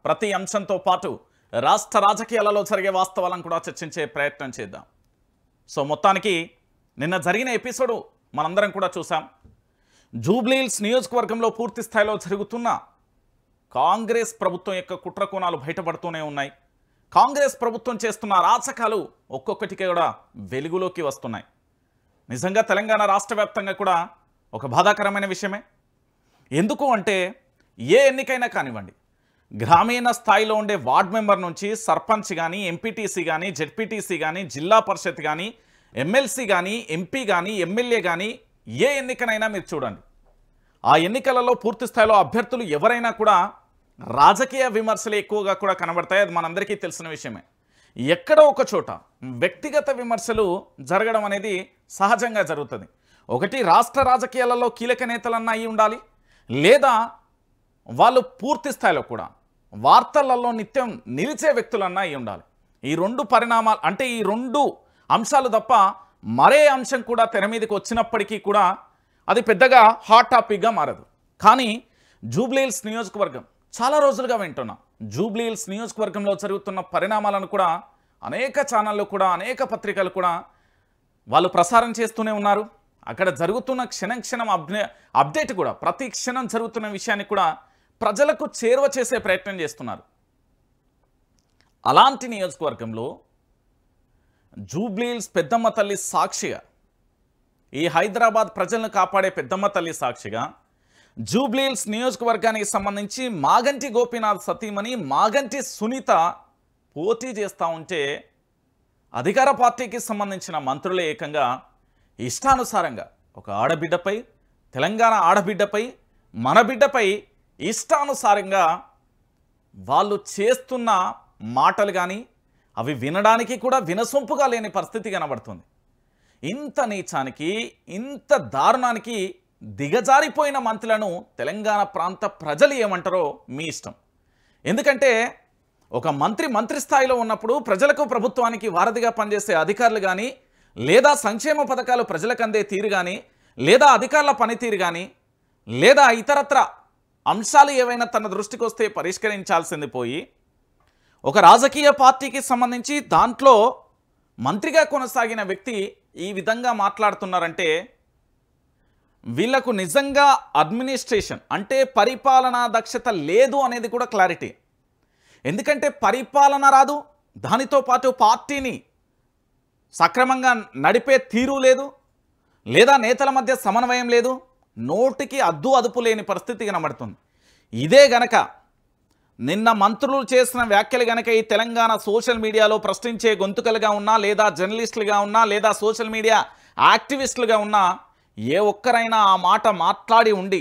ప్రతి అంశంతో పాటు రాష్ట్ర రాజకీయాలలో జరిగే వాస్తవాలను కూడా చర్చించే ప్రయత్నం చేద్దాం. సో మొత్తానికి నిన్న జరిగిన ఎపిసోడ్ మనందరం కూడా చూసాం. జూబ్లీహిల్స్ నియోజకవర్గంలో పూర్తి స్థాయిలో జరుగుతున్న కాంగ్రెస్ ప్రభుత్వం యొక్క కుట్రకోణాలు బయటపడుతూనే ఉన్నాయి. కాంగ్రెస్ ప్రభుత్వం చేస్తున్న అరాచకాలు ఒక్కొక్కటికి కూడా వెలుగులోకి వస్తున్నాయి. నిజంగా తెలంగాణ రాష్ట్ర వ్యాప్తంగా కూడా ఒక బాధాకరమైన విషయమే. ఎందుకు అంటే ఏ ఎన్నికైనా కానివ్వండి, గ్రామీణ స్థాయిలో ఉండే వార్డ్ మెంబర్ నుంచి సర్పంచ్ కానీ, ఎంపీటీసీ కానీ, జెడ్పీటీసీ కానీ, జిల్లా పరిషత్ కానీ, ఎమ్మెల్సీ కానీ, ఎంపీ కానీ, ఎమ్మెల్యే కానీ, ఏ ఎన్నికనైనా మీరు చూడండి, ఆ ఎన్నికలలో పూర్తి స్థాయిలో అభ్యర్థులు ఎవరైనా కూడా రాజకీయ విమర్శలు ఎక్కువగా కూడా కనబడతాయి. అది మనందరికీ తెలిసిన విషయమే. ఎక్కడో ఒక చోట వ్యక్తిగత విమర్శలు జరగడం అనేది సహజంగా జరుగుతుంది. ఒకటి రాష్ట్ర రాజకీయాలలో కీలక నేతలన్నా అయి ఉండాలి, లేదా వాళ్ళు పూర్తి స్థాయిలో కూడా వార్తలలో నిత్యం నిలిచే వ్యక్తులన్నా అయి ఉండాలి. ఈ రెండు పరిణామాలు అంటే ఈ రెండు అంశాలు తప్ప మరే అంశం కూడా తెర మీదకి వచ్చినప్పటికీ కూడా అది పెద్దగా హాట్ టాపిక్గా మారదు. కానీ జూబ్లీహిల్స్ నియోజకవర్గం చాలా రోజులుగా వింటున్నాం. జూబ్లీహిల్స్ నియోజకవర్గంలో జరుగుతున్న పరిణామాలను కూడా అనేక ఛానళ్ళు కూడా, అనేక పత్రికలు కూడా వాళ్ళు ప్రసారం చేస్తూనే ఉన్నారు. అక్కడ జరుగుతున్న క్షణం అప్డేట్ కూడా, ప్రతి క్షణం జరుగుతున్న విషయాన్ని కూడా ప్రజలకు చేరువ చేసే ప్రయత్నం చేస్తున్నారు. అలాంటి నియోజకవర్గంలో జూబ్లీహిల్స్ పెద్దమ్మ తల్లి సాక్షిగా, ఈ హైదరాబాద్ ప్రజలను కాపాడే పెద్దమ్మ తల్లి సాక్షిగా జూబ్లీహిల్స్ నియోజకవర్గానికి సంబంధించి మాగంటి గోపీనాథ్ సతీమణి మాగంటి సునీత పోటీ చేస్తూ ఉంటే అధికార పార్టీకి సంబంధించిన మంత్రులే ఏకంగా ఇష్టానుసారంగా ఒక ఆడబిడ్డపై, తెలంగాణ ఆడబిడ్డపై, మన బిడ్డపై ఇష్టానుసారంగా వాళ్ళు చేస్తున్న మాటలు కానీ అవి వినడానికి కూడా వినసొంపుగా లేని పరిస్థితి కనబడుతుంది. ఇంత నీచానికి, ఇంత దారుణానికి దిగజారిపోయిన మంత్రులను తెలంగాణ ప్రాంత ప్రజలు ఏమంటారో మీ ఇష్టం. ఎందుకంటే ఒక మంత్రి స్థాయిలో ఉన్నప్పుడు ప్రజలకు, ప్రభుత్వానికి వారధిగా పనిచేసే అధికారులు కానీ, లేదా సంక్షేమ పథకాలు ప్రజలకు అందే తీరు కానీ, లేదా అధికారుల పనితీరు కానీ, లేదా ఇతరత్ర అంశాలు ఏవైనా తన దృష్టికి వస్తే పరిష్కరించాల్సింది పోయి ఒక రాజకీయ పార్టీకి సంబంధించి దాంట్లో మంత్రిగా కొనసాగిన వ్యక్తి ఈ విధంగా మాట్లాడుతున్నారంటే వీళ్లకు నిజంగా అడ్మినిస్ట్రేషన్ అంటే పరిపాలనా దక్షత లేదు అనేది కూడా క్లారిటీ. ఎందుకంటే పరిపాలన రాదు, దానితో పాటు పార్టీని సక్రమంగా నడిపే తీరు లేదు, లేదా నేతల మధ్య సమన్వయం లేదు, నోటికి అదుపు లేని పరిస్థితి కనబడుతుంది. ఇదే గనక నిన్న మంత్రులు చేసిన వ్యాఖ్యలు గనక ఈ తెలంగాణ సోషల్ మీడియాలో ప్రశ్నించే గొంతుకలుగా ఉన్నా, లేదా జర్నలిస్టులుగా ఉన్నా, లేదా సోషల్ మీడియా యాక్టివిస్టులుగా ఉన్నా, ఏ ఒక్కరైనా ఆ మాట మాట్లాడి ఉండి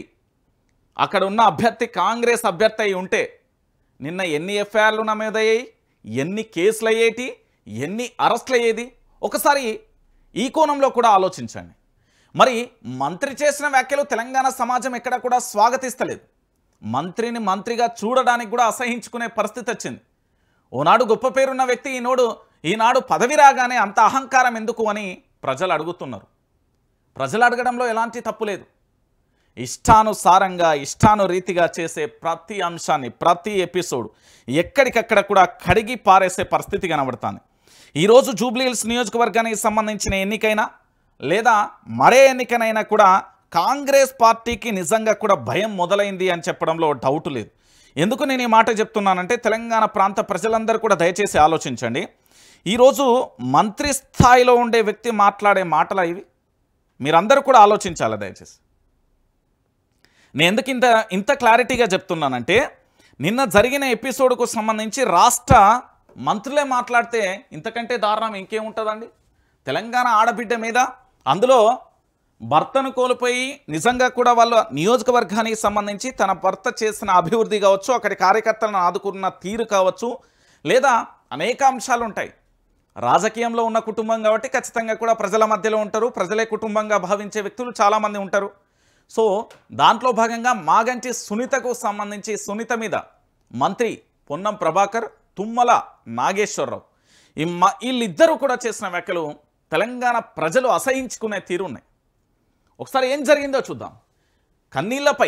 అక్కడ ఉన్న అభ్యర్థి కాంగ్రెస్ అభ్యర్థి అయి ఉంటే నిన్న ఎన్ని ఎఫ్ఐఆర్లు నమోదయ్యాయి, ఎన్ని కేసులు అయ్యేటి, ఎన్ని అరెస్టులు అయ్యేది, ఒకసారి ఈ కోణంలో కూడా ఆలోచించండి. మరి మంత్రి చేసిన వ్యాఖ్యలు తెలంగాణ సమాజం ఎక్కడ కూడా స్వాగతిస్తలేదు. మంత్రిని మంత్రిగా చూడడానికి కూడా అసహించుకునే పరిస్థితి వచ్చింది. ఓనాడు గొప్ప పేరున్న వ్యక్తి ఈనాడు పదవి రాగానే అంత అహంకారం ఎందుకు అని ప్రజలు అడుగుతున్నారు. ప్రజలు అడగడంలో ఎలాంటి తప్పు లేదు. ఇష్టానుసారంగా, ఇష్టానురీతిగా చేసే ప్రతి అంశాన్ని, ప్రతి ఎపిసోడ్ ఎక్కడికక్కడ కూడా కడిగి పారేసే పరిస్థితి కనబడుతుంది. ఈరోజు జూబ్లీహిల్స్ నియోజకవర్గానికి సంబంధించిన ఎన్నికైనా, లేదా మరే ఎన్నికనైనా కూడా కాంగ్రెస్ పార్టీకి నిజంగా కూడా భయం మొదలైంది అని చెప్పడంలో డౌట్ లేదు. ఎందుకు నేను ఈ మాట చెప్తున్నానంటే తెలంగాణ ప్రాంత ప్రజలందరూ కూడా దయచేసి ఆలోచించండి. ఈరోజు మంత్రి స్థాయిలో ఉండే వ్యక్తి మాట్లాడే మాటలు ఇవి మీరందరూ కూడా ఆలోచించాలి దయచేసి. నేను ఎందుకు ఇంత క్లారిటీగా చెప్తున్నానంటే నిన్న జరిగిన ఎపిసోడ్కు సంబంధించి రాష్ట్ర మంత్రులే మాట్లాడితే ఇంతకంటే దారుణం ఇంకేముంటుందండి. తెలంగాణ ఆడబిడ్డ మీద, అందులో భర్తను కోల్పోయి నిజంగా కూడా వాళ్ళ నియోజకవర్గానికి సంబంధించి తన భర్త చేసిన అభివృద్ధి కావచ్చు, అక్కడి కార్యకర్తలను ఆదుకున్న తీరు కావచ్చు, లేదా అనేక అంశాలు ఉంటాయి. రాజకీయంలో ఉన్న కుటుంబం కాబట్టి ఖచ్చితంగా కూడా ప్రజల మధ్యలో ఉంటారు, ప్రజలే కుటుంబంగా భావించే వ్యక్తులు చాలామంది ఉంటారు. సో దాంట్లో భాగంగా మాగంటి సునీతకు సంబంధించి సునీత మీద మంత్రి పొన్నం ప్రభాకర్, తుమ్మల నాగేశ్వరరావు వీళ్ళిద్దరూ కూడా చేసిన వ్యాఖ్యలు తెలంగాణ ప్రజలు అసహించుకునే తీరు ఉన్నాయి. ఒకసారి ఏం జరిగిందో చూద్దాం. కన్నీళ్లపై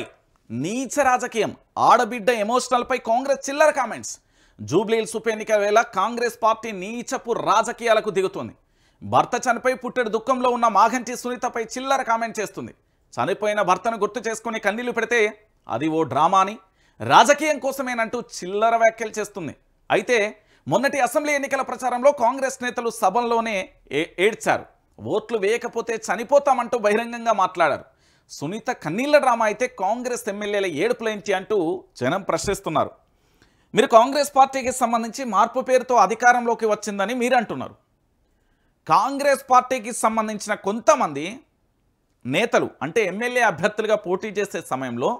నీచ రాజకీయం ఆడబిడ్డ ఎమోషనల్పై కాంగ్రెస్ చిల్లర కామెంట్స్. జూబ్లీహిల్స్ ఉప ఎన్నికల వేళ కాంగ్రెస్ పార్టీ నీచపు రాజకీయాలకు దిగుతుంది. భర్త చనిపోయి పుట్టెడు దుఃఖంలో ఉన్న మాగంటి సునీతపై చిల్లర కామెంట్ చేస్తుంది. చనిపోయిన భర్తను గుర్తు చేసుకుని కన్నీళ్లు పెడితే అది ఓ డ్రామా అని, రాజకీయం కోసమేనంటూ చిల్లర వ్యాఖ్యలు చేస్తుంది. అయితే మొన్నటి అసెంబ్లీ ఎన్నికల ప్రచారంలో కాంగ్రెస్ నేతలు సభల్లోనే ఏడ్చారు. ఓట్లు వేయకపోతే చనిపోతామంటూ బహిరంగంగా మాట్లాడారు. సునీత కన్నీళ్ల డ్రామా అయితే కాంగ్రెస్ ఎమ్మెల్యేల ఏడుపులేంటి అంటూ జనం ప్రశ్నిస్తున్నారు. మీరు కాంగ్రెస్ పార్టీకి సంబంధించి మార్పు పేరుతో అధికారంలోకి వచ్చిందని మీరు అంటున్నారు. కాంగ్రెస్ పార్టీకి సంబంధించిన కొంతమంది నేతలు అంటే ఎమ్మెల్యే అభ్యర్థులుగా పోటీ చేసే సమయంలో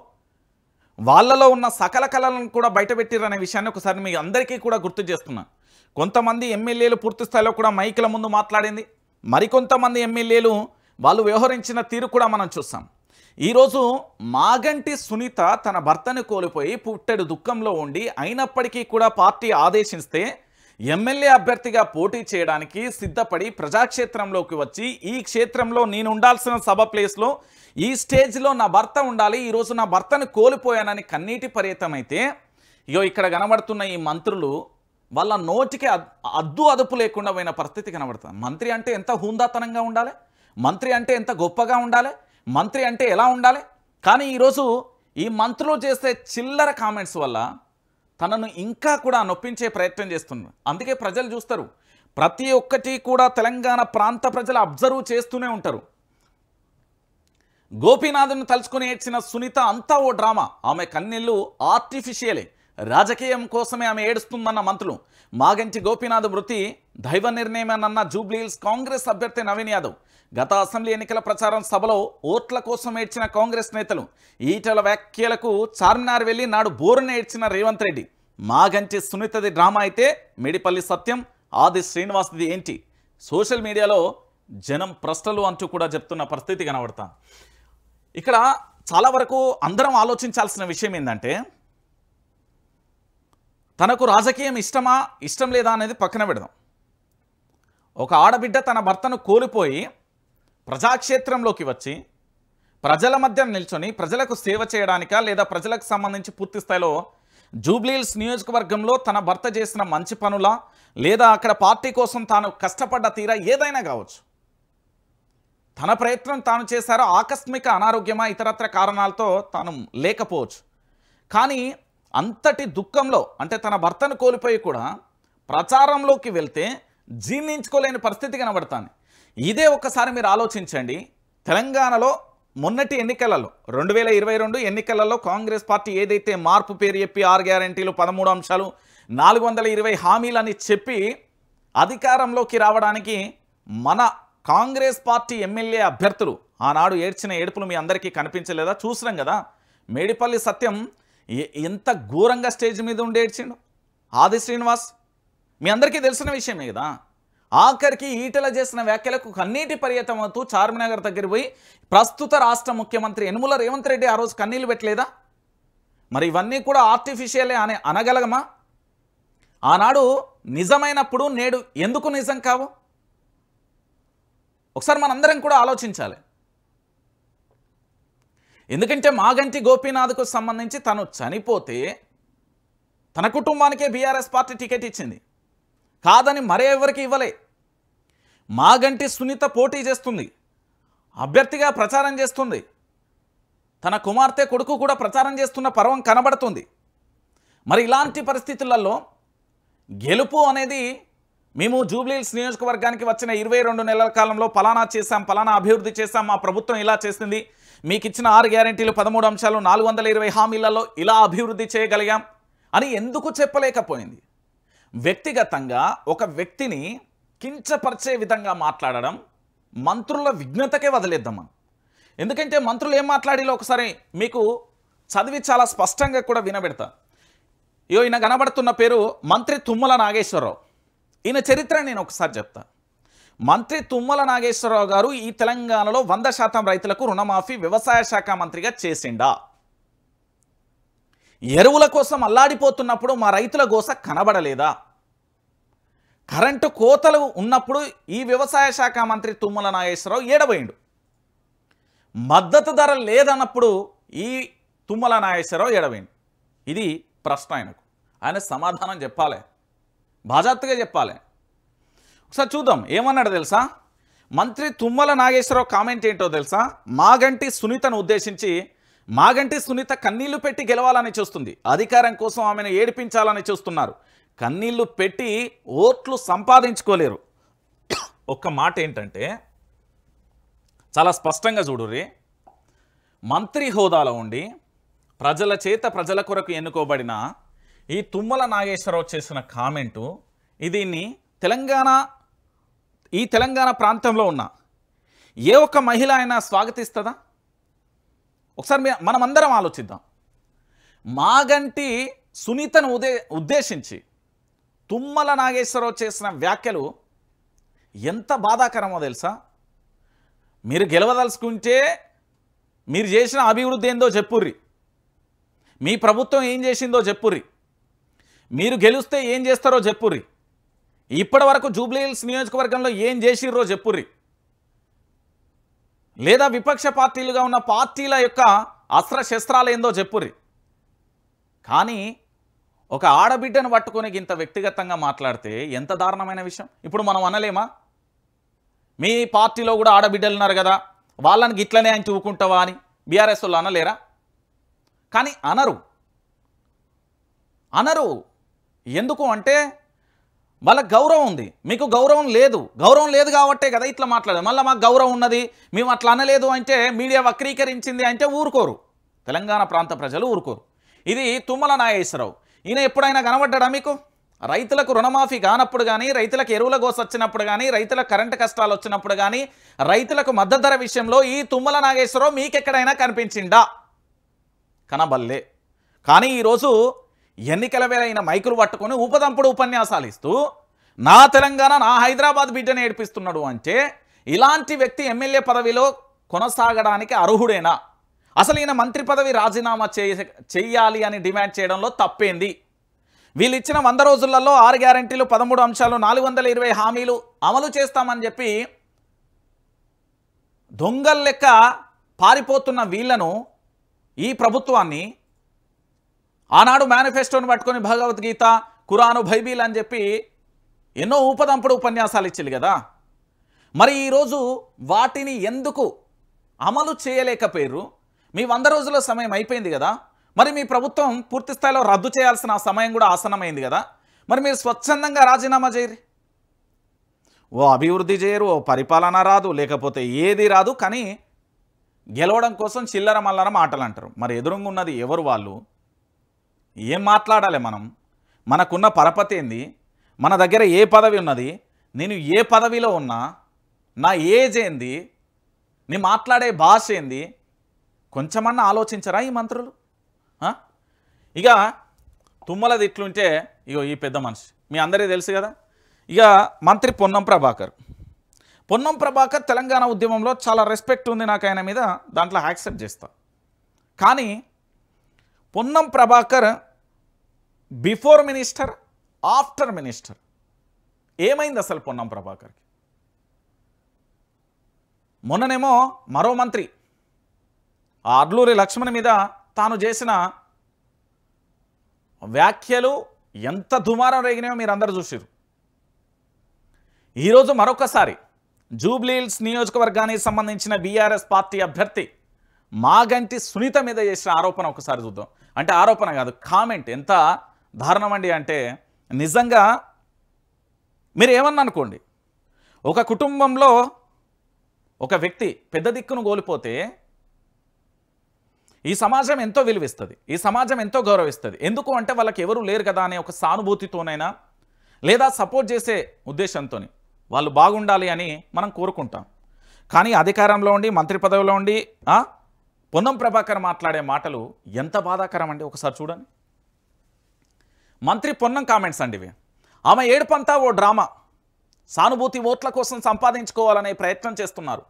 వాళ్ళలో ఉన్న సకల కళలను కూడా బయటపెట్టిరనే విషయాన్ని ఒకసారి మీ అందరికీ కూడా గుర్తు చేస్తున్నా. కొంతమంది ఎమ్మెల్యేలు పూర్తి స్థాయిలో కూడా మైకుల ముందు మాట్లాడింది, మరికొంతమంది ఎమ్మెల్యేలు వాళ్ళు వ్యవహరించిన తీరు కూడా మనం చూస్తాం. ఈరోజు మాగంటి సునీత తన భర్తను కోల్పోయి పుట్టెడు దుఃఖంలో ఉండి అయినప్పటికీ కూడా పార్టీ ఆదేశిస్తే ఎమ్మెల్యే అభ్యర్థిగా పోటీ చేయడానికి సిద్ధపడి ప్రజాక్షేత్రంలోకి వచ్చి ఈ క్షేత్రంలో నేను ఉండాల్సిన సభ ప్లేస్లో ఈ స్టేజ్లో నా భర్త ఉండాలి, ఈరోజు నా భర్తను కోల్పోయానని కన్నీటి పర్యతమైతే ఇగో ఇక్కడ కనబడుతున్న ఈ మంత్రులు వాళ్ళ నోటికి అదుపు లేకుండా పోయిన పరిస్థితి కనబడుతుంది. మంత్రి అంటే ఎంత హుందాతనంగా ఉండాలి, మంత్రి అంటే ఎంత గొప్పగా ఉండాలి, మంత్రి అంటే ఎలా ఉండాలి. కానీ ఈరోజు ఈ మంత్రులు చేసే చిల్లర కామెంట్స్ వల్ల తనను ఇంకా కూడా నొప్పించే ప్రయత్నం చేస్తున్నారు. అందుకే ప్రజలు చూస్తారు, ప్రతి ఒక్కటి కూడా తెలంగాణ ప్రాంత ప్రజలు అబ్జర్వ్ చేస్తూనే ఉంటారు. గోపీనాథ్ను తలుచుకుని ఏడ్చిన సునీత అంతా ఓ డ్రామా, ఆమె కన్నీళ్లు ఆర్టిఫిషియలే, రాజకీయం కోసమే ఆమె ఏడుస్తుందన్న మంత్రులు. మాగంటి గోపీనాథ్ మృతి దైవ నిర్ణయమేనన్న జూబ్లీహిల్స్ కాంగ్రెస్ అభ్యర్థి నవీన్ యాదవ్. గత అసెంబ్లీ ఎన్నికల ప్రచారం సభలో ఓట్ల కోసం ఏడ్చిన కాంగ్రెస్ నేతలు. ఈటల వ్యాఖ్యలకు చార్మినార్ వెళ్లి నాడు బోరున ఏడ్చిన రేవంత్ రెడ్డి. మాగంటి సునీతది డ్రామా అయితే మేడిపల్లి సత్యం, ఆది శ్రీనివాస్ది ఏంటి? సోషల్ మీడియాలో జనం ప్రశ్నలు అంటూ కూడా చెప్తున్న పరిస్థితి కనబడతా. ఇక్కడ చాలా వరకు అందరం ఆలోచించాల్సిన విషయం ఏంటంటే, తనకు రాజకీయం ఇష్టమా ఇష్టం లేదా అనేది పక్కన పెడదాం. ఒక ఆడబిడ్డ తన భర్తను కోల్పోయి ప్రజాక్షేత్రంలోకి వచ్చి ప్రజల మధ్య నిల్చొని ప్రజలకు సేవ చేయడానికా లేదా ప్రజలకు సంబంధించి పూర్తి స్థాయిలో జూబ్లీహిల్స్ నియోజకవర్గంలో తన భర్త చేసిన మంచి పనులా లేదా అక్కడ పార్టీ కోసం తాను కష్టపడ్డ తీరా ఏదైనా కావచ్చు, తన ప్రయత్నం తాను చేశారో, ఆకస్మిక అనారోగ్యమా ఇతరత్ర కారణాలతో తాను లేకపోవచ్చు. కానీ అంతటి దుఃఖంలో అంటే తన భర్తను కోల్పోయి కూడా ప్రచారంలోకి వెళ్తే జీర్ణించుకోలేని పరిస్థితి కనబడతాను. ఇదే ఒక్కసారి మీరు ఆలోచించండి. తెలంగాణలో మొన్నటి ఎన్నికలలో 2022 ఎన్నికలలో కాంగ్రెస్ పార్టీ ఏదైతే మార్పు పేరు చెప్పి 6 గ్యారెంటీలు 13 అంశాలు 420 హామీలని చెప్పి అధికారంలోకి రావడానికి మన కాంగ్రెస్ పార్టీ ఎమ్మెల్యే అభ్యర్థులు ఆనాడు ఏడ్చిన ఏడుపులు మీ అందరికీ కనిపించలేదా? చూసినాం కదా. మేడిపల్లి సత్యం ఎంత ఘోరంగా స్టేజ్ మీద ఉండి ఏడ్చిండు. ఆది శ్రీనివాస్ మీ అందరికీ తెలిసిన విషయమే కదా. ఆఖరికి ఈటల చేసిన వ్యాఖ్యలకు కన్నీటి పర్యటమవుతూ చార్మినగర్ దగ్గర పోయి ప్రస్తుత రాష్ట్ర ముఖ్యమంత్రి యనుమల రేవంత్ రెడ్డి ఆ రోజు కన్నీళ్ళు పెట్టలేదా? మరి ఇవన్నీ కూడా ఆర్టిఫిషియలే అని అనగలగమా? ఆనాడు నిజమైనప్పుడు నేడు ఎందుకు నిజం కావు? ఒకసారి మనందరం కూడా ఆలోచించాలి. ఎందుకంటే మాగంటి గోపీనాథ్కు సంబంధించి తను చనిపోతే తన కుటుంబానికే బీఆర్ఎస్ పార్టీ టికెట్ ఇచ్చింది, కాదని మరే ఎవరికి ఇవ్వలే. మాగంటి సునీత పోటీ చేస్తుంది, అభ్యర్థిగా ప్రచారం చేస్తుంది, తన కుమార్తె కొడుకు కూడా ప్రచారం చేస్తున్న పర్వం కనబడుతుంది. మరి ఇలాంటి పరిస్థితులలో గెలుపు అనేది మేము జూబ్లీహిల్స్ నియోజకవర్గానికి వచ్చిన 22 నెలల కాలంలో పలానా చేశాం, పలానా అభివృద్ధి చేశాం, మా ప్రభుత్వం ఇలా చేసింది, మీకు ఇచ్చిన 6 గ్యారెంటీలు 13 అంశాలు 420 హామీలలో ఇలా అభివృద్ధి చేయగలిగాం అని ఎందుకు చెప్పలేకపోయింది? వ్యక్తిగతంగా ఒక వ్యక్తిని కించపరిచే విధంగా మాట్లాడడం మంత్రుల విఘ్నతకే వదిలేద్దామా. ఎందుకంటే మంత్రులు ఏం మాట్లాడిలో ఒకసారి మీకు చదివి చాలా స్పష్టంగా కూడా వినబెడతా. ఈయన కనబడుతున్న పేరు మంత్రి తుమ్మల నాగేశ్వరరావు. ఈయన చరిత్ర నేను ఒకసారి చెప్తా. మంత్రి తుమ్మల నాగేశ్వరరావు గారు ఈ తెలంగాణలో 100% రైతులకు రుణమాఫీ వ్యవసాయ శాఖ మంత్రిగా చేసిండా? ఎరువుల కోసం అల్లాడిపోతున్నప్పుడు మా రైతుల గోస కనబడలేదా? కరెంటు కోతలు ఉన్నప్పుడు ఈ వ్యవసాయ శాఖ మంత్రి తుమ్మల నాగేశ్వరరావు ఏడబోయిండు. మద్దతు ధర లేదన్నప్పుడు ఈ తుమ్మల నాగేశ్వరరావు ఏడబోయిండు. ఇది ప్రశ్న ఆయనకు. ఆయన సమాధానం చెప్పాలి, బాజాప్తుగా చెప్పాలి. ఒకసారి చూద్దాం ఏమన్నాడు తెలుసా? మంత్రి తుమ్మల నాగేశ్వరరావు కామెంట్ ఏంటో తెలుసా? మాగంటి సునీతను ఉద్దేశించి, మాగంటి సునీత కన్నీళ్లు పెట్టి గెలవాలని చూస్తుంది, అధికారం కోసం ఆమెను ఏడిపించాలని చూస్తున్నారు, కన్నీళ్లు పెట్టి ఓట్లు సంపాదించుకోలేరు. ఒక్క మాట ఏంటంటే చాలా స్పష్టంగా చూడుర్రి, మంత్రి హోదాలో ఉండి ప్రజల చేత ప్రజల కొరకు ఎన్నుకోబడిన ఈ తుమ్మల నాగేశ్వరరావు చేసిన కామెంటు దీన్ని తెలంగాణ ప్రాంతంలో ఉన్న ఏ ఒక్క మహిళ అయినా స్వాగతిస్తుందా? ఒకసారి మనమందరం ఆలోచిద్దాం. మాగంటి సునీతను ఉద్దేశించి తుమ్మల నాగేశ్వరరావు చేసిన వ్యాఖ్యలు ఎంత బాధాకరమో తెలుసా? మీరు గెలవదలుచుకుంటే మీరు చేసిన అభివృద్ధి ఏందో చెప్పుర్రి, మీ ప్రభుత్వం ఏం చేసిందో చెప్పుర్రి, మీరు గెలిస్తే ఏం చేస్తారో చెప్పుర్రి, ఇప్పటి వరకు జూబ్లీహిల్స్ నియోజకవర్గంలో ఏం చేసిర్రో చెప్పుర్రి, లేదా విపక్ష పార్టీలుగా ఉన్న పార్టీల యొక్క అస్త్రశస్త్రాలు ఏందో చెప్పుర్రి. కానీ ఒక ఆడబిడ్డను పట్టుకొని ఇంత వ్యక్తిగతంగా మాట్లాడితే ఎంత దారుణమైన విషయం. ఇప్పుడు మనం అనలేమా, మీ పార్టీలో కూడా ఆడబిడ్డలు ఉన్నారు కదా, వాళ్ళని గిట్లనే ఆయన చూకుంటావా అని బీఆర్ఎస్ వాళ్ళు అనలేరా? కానీ అనరు. ఎందుకు అంటే వాళ్ళకి గౌరవం ఉంది, మీకు గౌరవం లేదు కాబట్టే కదా ఇట్లా మాట్లాడారు. మళ్ళీ మాకు గౌరవం ఉన్నది, మేము అట్లా అనలేదు అంటే మీడియా వక్రీకరించింది అంటే ఊరుకోరు, తెలంగాణ ప్రాంత ప్రజలు ఊరుకోరు. ఇది తుమ్మల నాగేశ్వరరావు. ఈయన ఎప్పుడైనా కనబడ్డా మీకు? రైతులకు రుణమాఫీ కానప్పుడు కానీ, రైతులకు ఎరువుల గోస వచ్చినప్పుడు కానీ, రైతులకు కరెంటు కష్టాలు వచ్చినప్పుడు కానీ, రైతులకు మద్దతు ధర విషయంలో ఈ తుమ్మల నాగేశ్వరరావు మీకెక్కడైనా కనిపించిందా? కనబల్లే. కానీ ఈరోజు ఎన్నికల వేళ అయిన మైకులు పట్టుకొని ఉపదంపుడు ఉపన్యాసాలు ఇస్తూ నా తెలంగాణ నా హైదరాబాద్ బిడ్డను ఏడిపిస్తున్నాడు అంటే ఇలాంటి వ్యక్తి ఎమ్మెల్యే పదవిలో కొనసాగడానికి అర్హుడేనా? అసలు ఈయన మంత్రి పదవి రాజీనామా చెయ్యాలి అని డిమాండ్ చేయడంలో తప్పేంది? వీళ్ళు ఇచ్చిన 100 రోజులలో 6 గ్యారెంటీలు, 13 అంశాలు, 420 హామీలు అమలు చేస్తామని చెప్పి దొంగల లెక్క పారిపోతున్న వీళ్లను, ఈ ప్రభుత్వాన్ని ఆనాడు మేనిఫెస్టోని పట్టుకొని భగవద్గీత, ఖురాను, బైబిల్ అని చెప్పి ఎన్నో ఊపదంపుడు ఉపన్యాసాలు ఇచ్చింది కదా. మరి ఈరోజు వాటిని ఎందుకు అమలు చేయలేకపోయారు? మీ 100 రోజుల సమయం అయిపోయింది కదా, మరి మీ ప్రభుత్వం పూర్తి స్థాయిలో రద్దు చేయాల్సిన సమయం కూడా ఆసన్నమైంది కదా. మరి మీరు స్వచ్ఛందంగా రాజీనామా చేయరు, ఓ అభివృద్ధి చేయరు, ఓ పరిపాలన రాదు, లేకపోతే ఏది రాదు. కానీ గెలవడం కోసం చిల్లర మల్లర మాటలు అంటారు. మరి ఎదురుగా ఉన్నది ఎవరు? వాళ్ళు ఏం మాట్లాడాలి? మనకున్న పరపతి ఏంది? మన దగ్గర ఏ పదవి ఉన్నది? నేను ఏ పదవిలో ఉన్నా? నా ఏజ్ ఏంది? నీ మాట్లాడే భాష ఏంది? కొంచెమన్నా ఆలోచించరా ఈ మంత్రులు? ఇక తుమ్మలది ఇట్లుంటే ఇగో ఈ పెద్ద మనిషి మీ అందరికీ తెలుసు కదా. ఇక మంత్రి పొన్నం ప్రభాకర్ తెలంగాణ ఉద్యమంలో చాలా రెస్పెక్ట్ ఉంది నాకు ఆయన మీద, దాంట్లో యాక్సెప్ట్ చేస్తా. కానీ Ponnam Prabhakar before minister, after minister ఏమైంది అసలు పొన్నం ప్రభాకర్కి? మొన్ననేమో మరో మంత్రి అడ్లూరి లక్ష్మణ్ మీద తాను చేసిన వ్యాఖ్యలు ఎంత దుమారం రేగినాయో మీరు అందరూ చూసిరు. ఈరోజు మరొకసారి జూబ్లీహిల్స్ నియోజకవర్గానికి సంబంధించిన బీఆర్ఎస్ పార్టీ అభ్యర్థి మాగంటి సునీత మీద చేసిన ఆరోపణ ఒకసారి చూద్దాం. అంటే ఆరోపణ కాదు, కామెంట్ ఎంత దారుణం అండి అంటే, నిజంగా మీరు ఏమన్నా అనుకోండి, ఒక కుటుంబంలో ఒక వ్యక్తి పెద్ద దిక్కును కోల్పోతే ఈ సమాజం ఎంతో విలువిస్తుంది, ఈ సమాజం ఎంతో గౌరవిస్తుంది. ఎందుకు అంటే వాళ్ళకి ఎవరు లేరు కదా అనే ఒక సానుభూతితోనైనా లేదా సపోర్ట్ చేసే ఉద్దేశంతో వాళ్ళు బాగుండాలి అని మనం కోరుకుంటాం. కానీ అధికారంలో ఉండి మంత్రి పదవిలో ఉండి పొన్నం ప్రభాకర్ మాట్లాడే మాటలు ఎంత బాధాకరం అండి. ఒకసారి చూడండి. మంత్రి పొన్నం కామెంట్స్ అండి ఇవి. ఆమె ఏడుపంతా ఓ డ్రామా, సానుభూతి ఓట్ల కోసం సంపాదించుకోవాలనే ప్రయత్నం చేస్తున్నారు.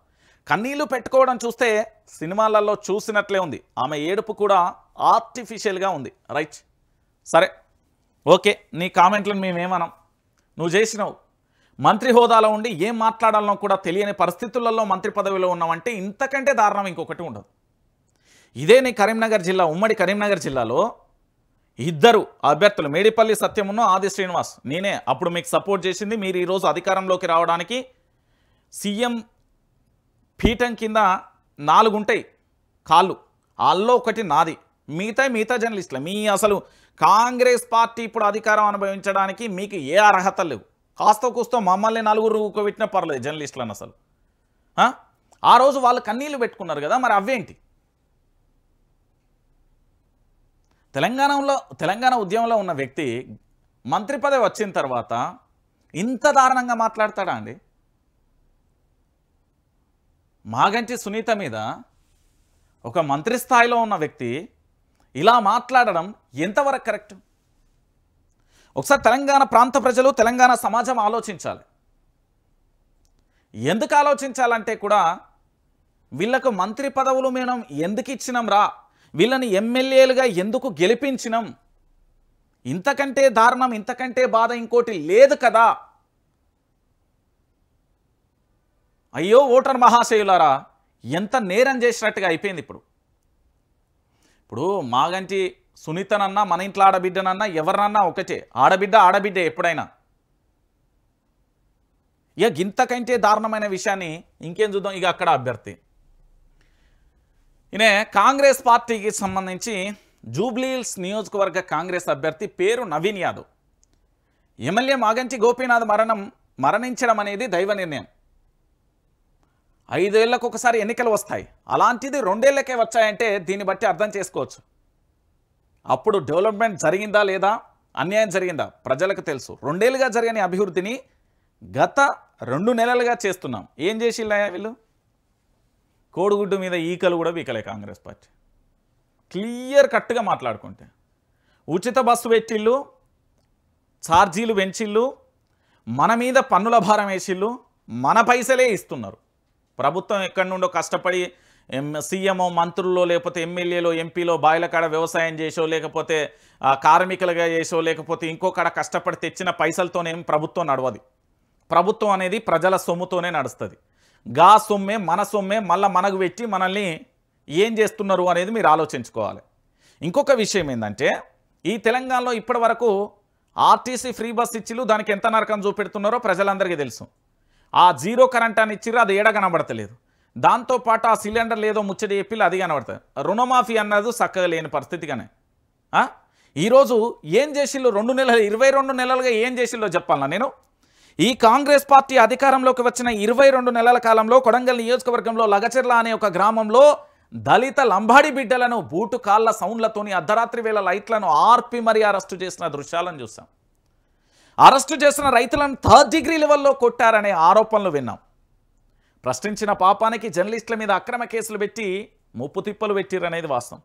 కన్నీళ్లు పెట్టుకోవడం చూస్తే సినిమాలలో చూసినట్లే ఉంది. ఆమె ఏడుపు కూడా ఆర్టిఫిషియల్గా ఉంది. రైట్, సరే, ఓకే, నీ కామెంట్లను మేమేమనం. నువ్వు చేసినావు. మంత్రి హోదాలో ఉండి ఏం మాట్లాడాలనో కూడా తెలియని పరిస్థితులలో మంత్రి పదవిలో ఉన్నామంటే ఇంతకంటే దారుణం ఇంకొకటి ఉండదు. ఇదే నీ కరీంనగర్ జిల్లా, ఉమ్మడి కరీంనగర్ జిల్లాలో ఇద్దరు అభ్యర్థులు మేడిపల్లి సత్యమును ఆది శ్రీనివాస్ నేనే అప్పుడు మీకు సపోర్ట్ చేసింది. మీరు ఈరోజు అధికారంలోకి రావడానికి సీఎం పీఠం కింద 4 ఉంటాయి కాళ్ళు, వాళ్ళలో ఒకటి నాది, మిగతా జర్నలిస్టులు. మీ అసలు కాంగ్రెస్ పార్టీ ఇప్పుడు అధికారం అనుభవించడానికి మీకు ఏ అర్హత లేవు. కాస్త కూస్తో మమ్మల్ని 4 కూకోబెట్టినా పర్లేదు జర్నలిస్టులను. అసలు ఆ రోజు వాళ్ళు కన్నీళ్ళు పెట్టుకున్నారు కదా, మరి అవేంటి? తెలంగాణ ఉద్యమంలో ఉన్న వ్యక్తి మంత్రి పదవి వచ్చిన తర్వాత ఇంత దారుణంగా మాట్లాడతాడా అండి? మాగంటి సునీత మీద ఒక మంత్రి స్థాయిలో ఉన్న వ్యక్తి ఇలా మాట్లాడడం ఎంతవరకు కరెక్ట్? ఒకసారి తెలంగాణ ప్రాంత ప్రజలు, తెలంగాణ సమాజం ఆలోచించాలి. ఎందుకు ఆలోచించాలంటే కూడా వీళ్ళకు మంత్రి పదవులు మేము ఎందుకు ఇచ్చినాం రా, వీళ్ళని ఎమ్మెల్యేలుగా ఎందుకు గెలిపించినాం, ఇంతకంటే దారుణం, ఇంతకంటే బాధ ఇంకోటి లేదు కదా. అయ్యో ఓటర్ మహాశయులారా, ఎంత నేరం చేసినట్టుగా అయిపోయింది. ఇప్పుడు మాగంటి సునీతనన్నా, మన ఇంట్లో ఆడబిడ్డనన్నా, ఎవరినన్నా ఒకటే, ఆడబిడ్డ ఎప్పుడైనా. ఇక ఇంతకంటే దారుణమైన విషయాన్ని ఇంకేం చూద్దాం. ఇక అక్కడ అభ్యర్థి ఈయన కాంగ్రెస్ పార్టీకి సంబంధించి జూబ్లీహిల్స్ నియోజకవర్గ కాంగ్రెస్ అభ్యర్థి పేరు నవీన్ యాదవ్. ఎమ్మెల్యే మాగంటి గోపీనాథ్ మరణించడం అనేది దైవ నిర్ణయం. 5 ఏళ్లకు ఒకసారి ఎన్నికలు వస్తాయి, అలాంటిది 2 ఏళ్లకే వచ్చాయంటే దీన్ని బట్టి అర్థం చేసుకోవచ్చు. అప్పుడు డెవలప్మెంట్ జరిగిందా లేదా, అన్యాయం జరిగిందా ప్రజలకు తెలుసు. 2 ఏళ్ళుగా జరగని అభివృద్ధిని గత 2 నెలలుగా చేస్తున్నాం. ఏం చేసిల్లా వీళ్ళు? కోడిగుడ్డు మీద ఈకలు కూడా వీకలే కాంగ్రెస్ పార్టీ. క్లియర్ కట్గా మాట్లాడుకుంటే ఉచిత బస్సు పెట్టిళ్ళు, ఛార్జీలు పెంచిళ్ళు, మన మీద పన్నుల భారం వేసిళ్ళు, మన పైసలే ఇస్తున్నారు. ప్రభుత్వం ఎక్కడి నుండో కష్టపడి సీఎంఓ, మంత్రుల్లో, లేకపోతే ఎమ్మెల్యేలో, ఎంపీలో బాయిల కాడ వ్యవసాయం చేసో, లేకపోతే కార్మికులుగా చేసో, లేకపోతే ఇంకో కాడ కష్టపడి తెచ్చిన పైసలతోనేం ప్రభుత్వం నడవదు. ప్రభుత్వం అనేది ప్రజల సొమ్ముతోనే నడుస్తుంది. గా సొమ్మే, మన సొమ్మే మళ్ళీ మనకు పెట్టి మనల్ని ఏం చేస్తున్నారు అనేది మీరు ఆలోచించుకోవాలి. ఇంకొక విషయం ఏంటంటే, ఈ తెలంగాణలో ఇప్పటి వరకు ఆర్టీసీ ఫ్రీ బస్ ఇచ్చిళ్ళు, దానికి ఎంత నరకం చూపెడుతున్నారో ప్రజలందరికీ తెలుసు. ఆ జీరో కరెంట్ అని ఇచ్చిర్రు, అది ఏడ కనబడతలేదు. దాంతోపాటు ఆ సిలిండర్లు ఏదో ముచ్చడి చెప్పిళ్ళు, అది కనబడుతుంది. రుణమాఫీ అన్నది చక్కగా లేని పరిస్థితిగానే. ఈరోజు ఏం చేసిళ్ళు? 22 నెలలుగా ఏం చేసిల్లో చెప్పాలన్నా నేను? ఈ కాంగ్రెస్ పార్టీ అధికారంలోకి వచ్చిన 22 నెలల కాలంలో కొడంగల్ నియోజకవర్గంలో లగచెర్ల అనే ఒక గ్రామంలో దళిత లంబాడి బిడ్డలను బూటు కాళ్ళ సౌండ్లతోని అర్ధరాత్రి వేళ లైట్లను ఆర్పి మరీ అరెస్టు చేసిన దృశ్యాలను చూసాం. అరెస్టు చేసిన రైతులను 3rd డిగ్రీ లెవెల్లో కొట్టారనే ఆరోపణలు విన్నాం. ప్రశ్నించిన పాపానికి జర్నలిస్టుల మీద అక్రమ కేసులు పెట్టి ముప్పు తిప్పలు పెట్టిరనేది వాస్తవం.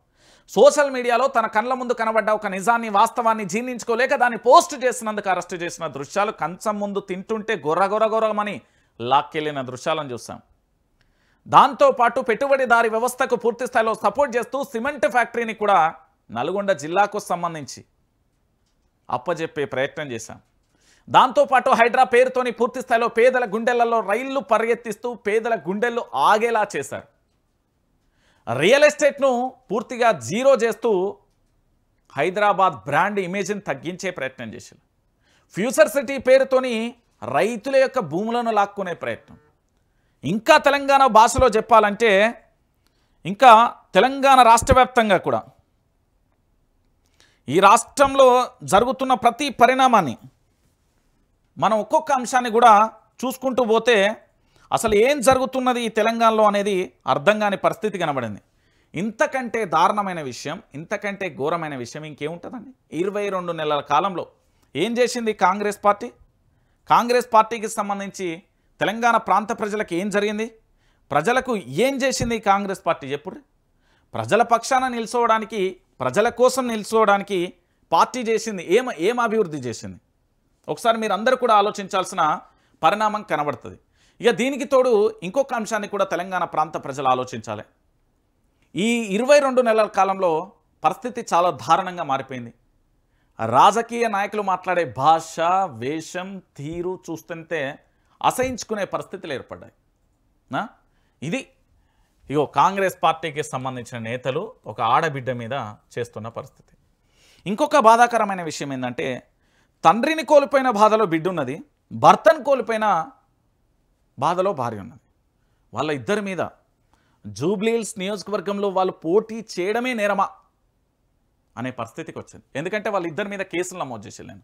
సోషల్ మీడియాలో తన కళ్ళ ముందు కనబడ్డ ఒక నిజాన్ని, వాస్తవాన్ని జీర్ణించుకోలేక దాన్ని పోస్ట్ చేసినందుకు అరెస్టు చేసిన దృశ్యాలు, కంచం ముందు తింటుంటే గొర్రమని లాక్కెళ్ళిన దృశ్యాలను చూసాం. దాంతోపాటు పెట్టుబడిదారి వ్యవస్థకు పూర్తి స్థాయిలో సపోర్ట్ చేస్తూ సిమెంట్ ఫ్యాక్టరీని కూడా నల్గొండ జిల్లాకు సంబంధించి అప్పజెప్పే ప్రయత్నం చేశాం. దాంతోపాటు హైడ్రా పేరుతోని పూర్తి స్థాయిలో పేదల గుండెలలో రైళ్లు పరిగెత్తిస్తూ పేదల గుండెల్లో ఆగేలా చేశారు. రియల్ ఎస్టేట్ను పూర్తిగా జీరో చేస్తూ హైదరాబాద్ బ్రాండ్ ఇమేజ్ని తగ్గించే ప్రయత్నం చేశారు. ఫ్యూచర్ సిటీ పేరుతోని రైతుల యొక్క భూములను లాక్కునే ప్రయత్నం. ఇంకా తెలంగాణ భాషలో చెప్పాలంటే, ఇంకా తెలంగాణ రాష్ట్ర వ్యాప్తంగా కూడా ఈ రాష్ట్రంలో జరుగుతున్న ప్రతి పరిణామాన్ని మనం ఒక్కొక్క అంశాన్ని కూడా చూసుకుంటూ పోతే అసలు ఏం జరుగుతున్నది ఈ తెలంగాణలో అనేది అర్థం కాని పరిస్థితి కనబడింది. ఇంతకంటే దారుణమైన విషయం, ఇంతకంటే ఘోరమైన విషయం ఇంకేముంటుందండి? 22 నెలల కాలంలో ఏం చేసింది కాంగ్రెస్ పార్టీ? కాంగ్రెస్ పార్టీకి సంబంధించి తెలంగాణ ప్రాంత ప్రజలకు ఏం జరిగింది? ప్రజలకు ఏం చేసింది కాంగ్రెస్ పార్టీ? చెప్పుడు. ప్రజల పక్షాన నిల్చోవడానికి, ప్రజల కోసం నిల్చోవడానికి పార్టీ చేసింది ఏం అభివృద్ధి చేసింది? ఒకసారి మీరు అందరూ కూడా ఆలోచించాల్సిన పరిణామం కనబడుతుంది. ఇక దీనికి తోడు ఇంకొక అంశాన్ని కూడా తెలంగాణ ప్రాంత ప్రజలు ఆలోచించాలి. ఈ 22 నెలల కాలంలో పరిస్థితి చాలా దారుణంగా మారిపోయింది. రాజకీయ నాయకులు మాట్లాడే భాష, వేషం, తీరు చూస్తుంటే అసహించుకునే పరిస్థితులు ఏర్పడ్డాయి. ఇది కాంగ్రెస్ పార్టీకి సంబంధించిన నేతలు ఒక ఆడబిడ్డ మీద చేస్తున్న పరిస్థితి. ఇంకొక బాధాకరమైన విషయం ఏంటంటే తండ్రిని కోల్పోయిన బాధలో బిడ్డ ఉన్నది, భర్తను కోల్పోయిన బాధలో భార్య ఉన్నది. వాళ్ళ ఇద్దరి మీద జూబ్లీహిల్స్ నియోజకవర్గంలో వాళ్ళు పోటీ చేయడమే నేరమా అనే పరిస్థితికి వచ్చింది. ఎందుకంటే వాళ్ళిద్దరి మీద కేసులు నమోదు చేసేలేను.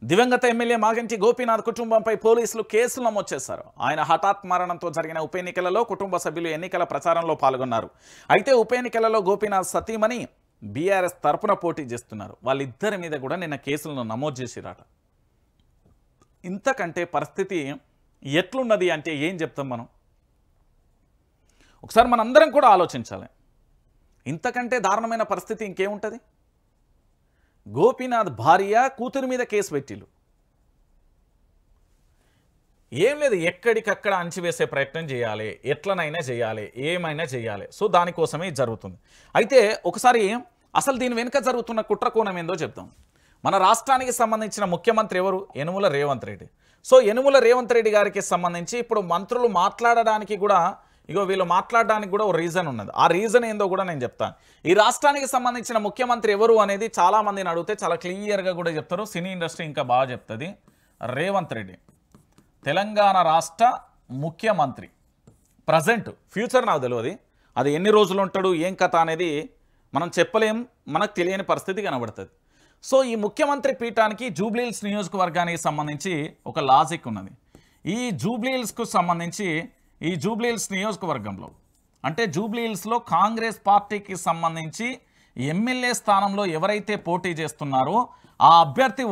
దివంగత ఎమ్మెల్యే మాగంటి గోపీనాథ్ కుటుంబంపై పోలీసులు కేసులు నమోదు చేశారు. ఆయన హఠాత్ మరణంతో జరిగిన ఉప ఎన్నికలలో కుటుంబ సభ్యులు ఎన్నికల ప్రచారంలో పాల్గొన్నారు. అయితే ఉప ఎన్నికలలో గోపీనాథ్ సతీమణి బీఆర్ఎస్ తరపున పోటీ చేస్తున్నారు. వాళ్ళిద్దరి మీద కూడా నిన్న కేసులను నమోదు చేసిరాట. ఇంతకంటే పరిస్థితి ఎట్లున్నది అంటే ఏం చెప్తాం మనం? ఒకసారి మనందరం కూడా ఆలోచించాలి. ఇంతకంటే దారుణమైన పరిస్థితి ఇంకేముంటుంది? గోపీనాథ్ భార్య కూతురి మీద కేసు పెట్టిళ్ళు. ఏం లేదు, ఎక్కడికక్కడ అంచివేసే ప్రయత్నం చేయాలి, ఎట్లనైనా చేయాలి, ఏమైనా చేయాలి. సో దానికోసమే ఇది జరుగుతుంది. అయితే ఒకసారి అసలు దీని వెనుక జరుగుతున్న కుట్రకోణం ఏందో చెప్తాం. మన రాష్ట్రానికి సంబంధించిన ముఖ్యమంత్రి ఎవరు? యనుమల రేవంత్ రెడ్డి. సో యనుమల రేవంత్ రెడ్డి గారికి సంబంధించి ఇప్పుడు మంత్రులు మాట్లాడడానికి కూడా వీళ్ళు మాట్లాడడానికి కూడా ఒక రీజన్ ఉన్నది. ఆ రీజన్ ఏందో కూడా నేను చెప్తాను. ఈ రాష్ట్రానికి సంబంధించిన ముఖ్యమంత్రి ఎవరు అనేది చాలామందిని అడిగితే చాలా క్లియర్గా కూడా చెప్తారు. సినీ ఇండస్ట్రీ ఇంకా బాగా చెప్తుంది. రేవంత్ రెడ్డి తెలంగాణ రాష్ట్ర ముఖ్యమంత్రి. ప్రజెంట్, ఫ్యూచర్ నాకు తెలియదు. అది ఎన్ని రోజులు ఉంటాడు ఏం కథ అనేది మనం చెప్పలేం, మనకు తెలియని పరిస్థితి కనబడుతుంది. సో ఈ ముఖ్యమంత్రి పీఠానికి జూబ్లీహిల్స్ నియోజకవర్గానికి సంబంధించి ఒక లాజిక్ ఉన్నది. ఈ జూబ్లీహిల్స్కు సంబంధించి ఈ జూబ్లీహిల్స్ నియోజకవర్గంలో అంటే జూబ్లీహిల్స్లో కాంగ్రెస్ పార్టీకి సంబంధించి ఎమ్మెల్యే స్థానంలో ఎవరైతే పోటీ చేస్తున్నారో ఆ అభ్యర్థి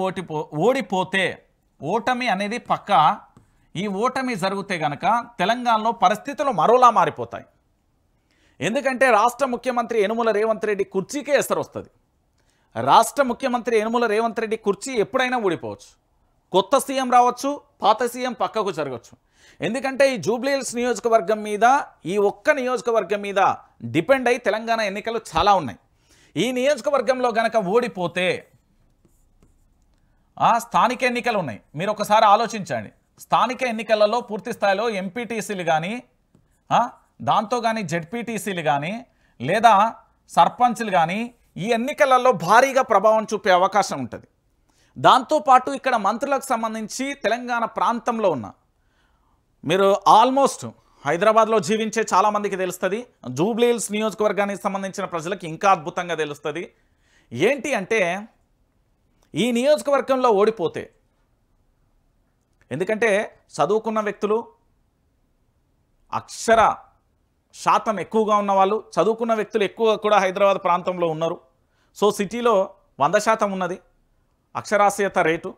ఓడిపోతే ఓటమి అనేది పక్కా. ఈ ఓటమి జరిగితే గనక తెలంగాణలో పరిస్థితులు మరోలా మారిపోతాయి. ఎందుకంటే రాష్ట్ర ముఖ్యమంత్రి యనుమల రేవంత్ రెడ్డి కుర్చీకే ఎసరు వస్తుంది. రాష్ట్ర ముఖ్యమంత్రి యనుమల రేవంత్ రెడ్డి కుర్చీ ఎప్పుడైనా ఊడిపోవచ్చు. కొత్త సీఎం రావచ్చు, పాత సీఎం పక్కకు జరగవచ్చు. ఎందుకంటే ఈ జూబ్లీహిల్స్ నియోజకవర్గం మీద, ఈ ఒక్క నియోజకవర్గం మీద డిపెండ్ అయి తెలంగాణ ఎన్నికలు చాలా ఉన్నాయి. ఈ నియోజకవర్గంలో గనక ఓడిపోతే స్థానిక ఎన్నికలు ఉన్నాయి. మీరు ఒకసారి ఆలోచించండి. స్థానిక ఎన్నికలలో పూర్తి స్థాయిలో ఎంపీటీసీలు కానీ, దాంతో కానీ జెడ్పీటీసీలు కానీ, లేదా సర్పంచ్లు కానీ ఈ ఎన్నికలలో భారీగా ప్రభావం చూపే అవకాశం ఉంటుంది. దాంతోపాటు ఇక్కడ మంత్రులకు సంబంధించి తెలంగాణ ప్రాంతంలో ఉన్న మీరు ఆల్మోస్ట్ హైదరాబాద్లో జీవించే చాలామందికి తెలుస్తుంది. జూబ్లీహిల్స్ నియోజకవర్గానికి సంబంధించిన ప్రజలకు ఇంకా అద్భుతంగా తెలుస్తుంది. ఏంటి అంటే ఈ నియోజకవర్గంలో ఓడిపోతే, ఎందుకంటే చదువుకున్న వ్యక్తులు, అక్షర శాతం ఎక్కువగా ఉన్నవాళ్ళు, చదువుకున్న వ్యక్తులు ఎక్కువ కూడా హైదరాబాద్ ప్రాంతంలో ఉన్నారు. సో సిటీలో 100% ఉన్నది అక్షరాస్యత రేటు.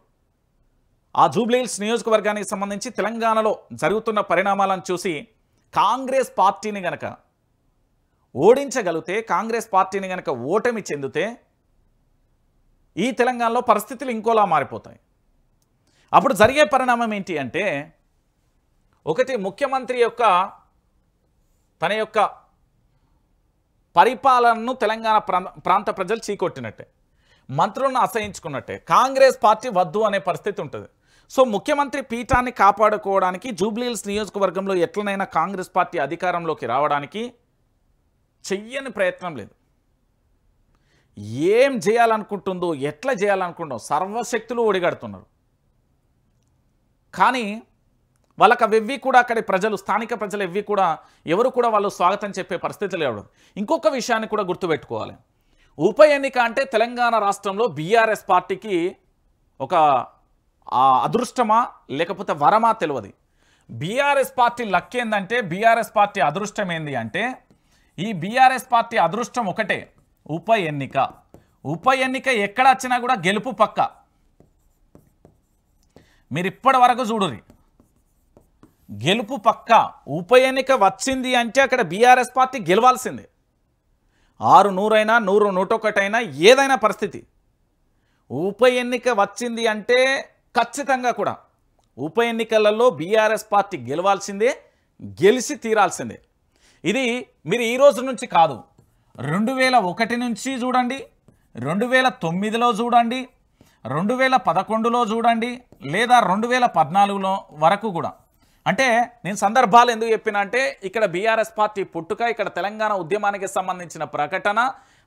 ఆ జూబ్లీహిల్స్ నియోజకవర్గానికి సంబంధించి తెలంగాణలో జరుగుతున్న పరిణామాలను చూసి కాంగ్రెస్ పార్టీని గనక ఓడించగలిగితే, కాంగ్రెస్ పార్టీని గనక ఓటమి చెందితే ఈ తెలంగాణలో పరిస్థితులు ఇంకోలా మారిపోతాయి. అప్పుడు జరిగే పరిణామం ఏంటి అంటే, ఒకటి ముఖ్యమంత్రి తన యొక్క పరిపాలనను తెలంగాణ ప్రాంత ప్రజలు చీకొట్టినట్టే, మంత్రులను అసహించుకున్నట్టే, కాంగ్రెస్ పార్టీ వద్దు అనే పరిస్థితి ఉంటుంది. సో ముఖ్యమంత్రి పీఠాన్ని కాపాడుకోవడానికి జూబ్లీహిల్స్ నియోజకవర్గంలో ఎట్లనైనా కాంగ్రెస్ పార్టీ అధికారంలోకి రావడానికి చెయ్యని ప్రయత్నం లేదు. ఏం చేయాలనుకుంటుందో, ఎట్లా చేయాలనుకుంటుందో సర్వశక్తులు ఒడిగడుతున్నారు. కానీ వాళ్ళకి అవి కూడా అక్కడి ప్రజలు, స్థానిక ప్రజలు ఎవరు కూడా వాళ్ళు స్వాగతం చెప్పే పరిస్థితులు లేవు. ఇంకొక విషయాన్ని కూడా గుర్తుపెట్టుకోవాలి. ఉప ఎన్నిక అంటే తెలంగాణ రాష్ట్రంలో బీఆర్ఎస్ పార్టీకి ఒక అదృష్టమా లేకపోతే వరమా తెలియదు. బీఆర్ఎస్ పార్టీ లక్ ఏందంటే, బీఆర్ఎస్ పార్టీ అదృష్టం ఏంది అంటే, ఈ బీఆర్ఎస్ పార్టీ అదృష్టం ఒకటే, ఉప ఎన్నిక. ఉప ఎన్నిక ఎక్కడ వచ్చినా కూడా గెలుపు పక్క. మీరు ఇప్పటి వరకు చూడురి, గెలుపు పక్క. ఉప ఎన్నిక వచ్చింది అంటే అక్కడ బీఆర్ఎస్ పార్టీ గెలవాల్సిందే. 100 101 ఏదైనా పరిస్థితి. ఉప ఎన్నిక వచ్చింది అంటే ఖచ్చితంగా కూడా ఉప ఎన్నికలలో బీఆర్ఎస్ పార్టీ గెలవాల్సిందే, గెలిచి తీరాల్సిందే. ఇది మీరు ఈ రోజు నుంచి కాదు, 2001 నుంచి చూడండి, 2009లో చూడండి, 2011లో చూడండి, లేదా 2014లో వరకు కూడా. అంటే నేను సందర్భాలు ఎందుకు చెప్పినా అంటే, ఇక్కడ బీఆర్ఎస్ పార్టీ పుట్టుక, ఇక్కడ తెలంగాణ ఉద్యమానికి సంబంధించిన ప్రకటన,